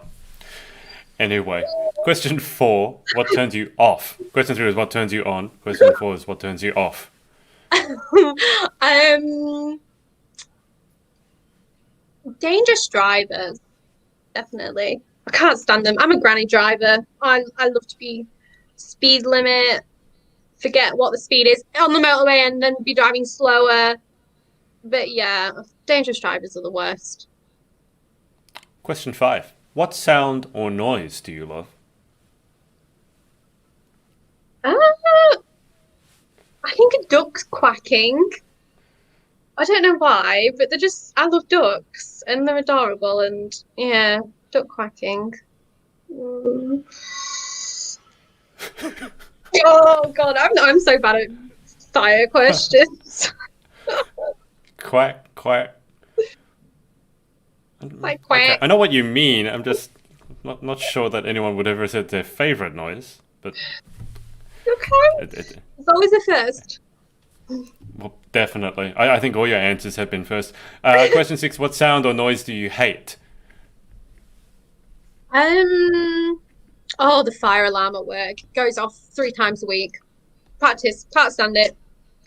Anyway, question 4, what turns you off? Question 3 is what turns you on. Question 4 is what turns you off. um, dangerous drivers, definitely. I can't stand them. I'm a granny driver. I love to be speed limit, forget what the speed is on the motorway and then be driving slower. But yeah, dangerous drivers are the worst. Question 5, what sound or noise do you love? Uh, I think a duck's quacking. I don't know why, but I love ducks and they're adorable and yeah, duck quacking. Mm. Oh God, I'm so bad at fire questions. Quack, quack. Like Okay, quack. I know what you mean. I'm just not sure that anyone would ever said their favorite noise, but Okay. it It's always a first. well, definitely. I think all your answers have been first. Question 6, what sound or noise do you hate? Um, oh, the fire alarm at work it goes off 3 times a week. Practice, can't stand it.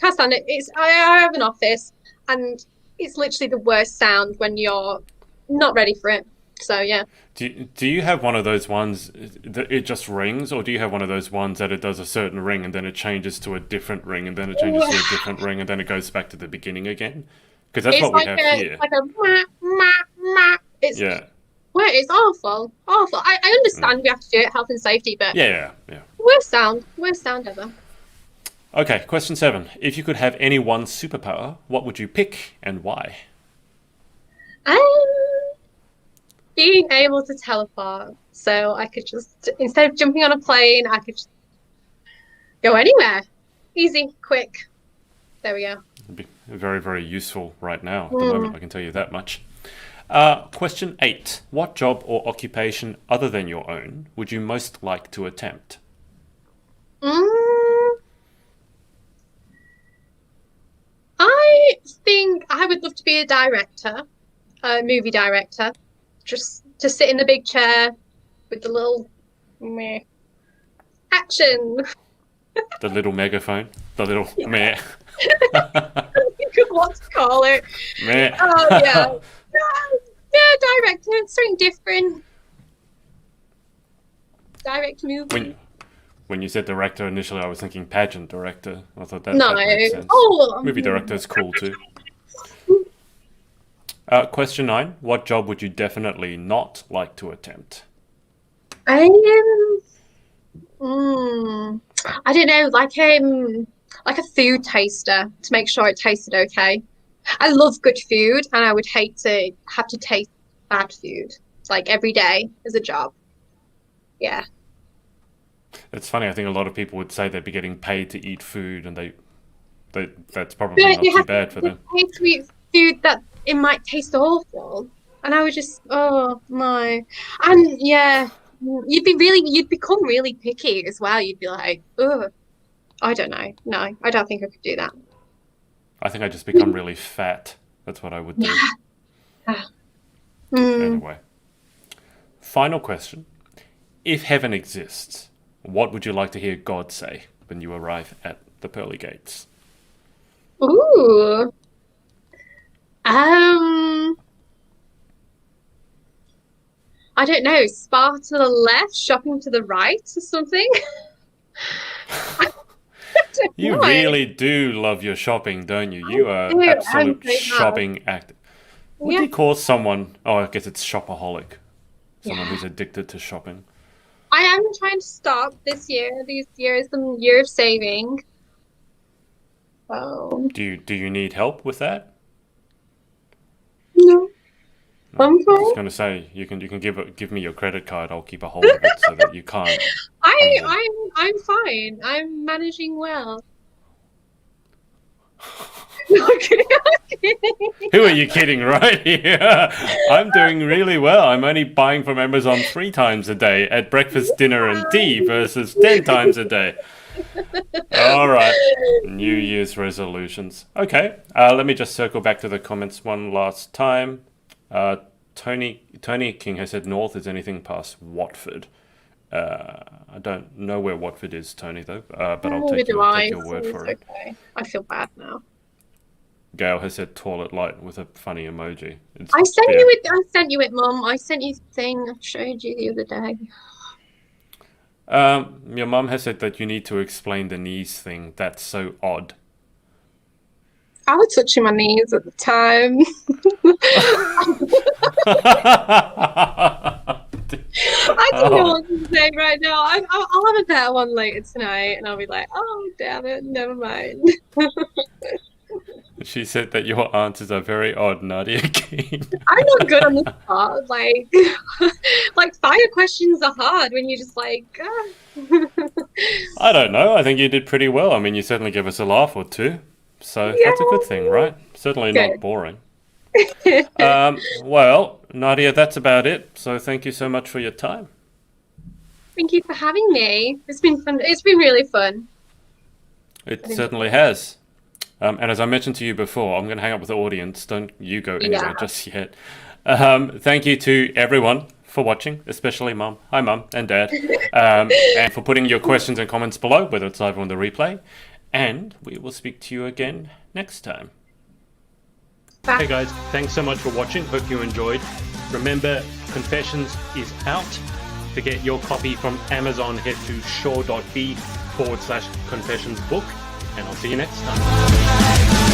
Can't stand it. I have an office and it's literally the worst sound when you're not ready for it. So yeah. Do you have one of those ones that it just rings, or do you have one of those ones that it does a certain ring and then it changes to a different ring and then it changes to a different ring and then it goes back to the beginning again? Because that's It's what we like have it's here. like a mah, mah, mah. Yeah. Well, it's awful. Awful. I understand we have to do it, health and safety, but Yeah. worst sound ever. Okay, question 7. If you could have any one superpower, what would you pick and why? Um, being able to teleport. So I could just, instead of jumping on a plane, I could just go anywhere. Easy, quick. There we go. It'd be very, very useful right now at the moment, Hmm. I can tell you that much. Question 8. What job or occupation other than your own would you most like to attempt? Mm, I think I would love to be a director, a movie director. just to sit in the big chair with the little meh action. The little megaphone. The little meh. What to call it? Meh. Oh yeah. Director, something different. Direct movie. When you said director initially, I was thinking pageant director. I thought that made sense. Oh, movie director is cool too. Question 9. What job would you definitely not like to attempt? I don't know, like a food taster to make sure it tasted okay. I love good food, and I would hate to have to taste bad food like every day as a job. Yeah. It's funny. I think a lot of people would say they'd be getting paid to eat food, and that's probably But not you too have bad for them. to eat food that it might taste awful, and I would just, oh no, and yeah, you'd become really picky as well. You'd be like, oh, I don't know, no, I don't think I could do that. I think I just become really fat. That's what I would do. Ah. Mm. Anyway. Final question. If heaven exists, what would you like to hear God say when you arrive at the pearly gates? Ooh. I don't know, spa to the left, shopping to the right, or something. I don't You know. really do love your shopping, don't you? You are do, absolute I do. shopping actor. What do Yeah. you call someone? Oh, I guess it's shopaholic. Someone Yeah. who's addicted to shopping. I am trying to stop this year. This year is the year of saving. So Do you need help with that? no, No. I'm I was fine. going to say you can give me your credit card. I'll keep a hold of it so that you can't. I'm fine. I'm managing well. No, I'm kidding. I'm kidding. Who are you kidding, right? Yeah. I'm doing really well. I'm only buying from Amazon 3 times a day at breakfast, dinner, and tea versus 10 times a day. All right. New Year's resolutions. Okay. Let me just circle back to the comments one last time. Tony King has said north is anything past Watford. I don't know where Watford is, Tony, though. But I'll Neither take do your, I, take your so word it's for it. okay. I feel bad now. Gail has said toilet light with a funny emoji. It's I sent fair. you it. I sent you it, Mum. I sent you the thing I showed you the other day. Your mum has said that you need to explain the knees thing. That's so odd. I was touching my knees at the time. I don't know Oh, what to say right now. I'll have a better one later tonight, and I'll be like, oh, damn it, never mind. she said that your answers are very odd, Nadia King. I'm not good on the spot. Like, like fire questions are hard when you're just like, I don't know. I think you did pretty well. I mean, you certainly gave us a laugh or two. So that's a good thing, right? Certainly not boring. Well, Nadia, that's about it. So thank you so much for your time. Thank you for having me. It's been fun. It's been really fun. It certainly has. And as I mentioned to you before, I'm going to hang up with the audience. Don't you go anywhere just yet. Thank you to everyone for watching, especially Mum. Hi, Mum and Dad. And for putting your questions and comments below, whether it's live or on the replay. And we will speak to you again next time. Bye. Hey guys, thanks so much for watching. Hope you enjoyed. Remember, Confessions is out. To get your copy from Amazon, head to shaw.b/confessionsbook. And I'll see you next time.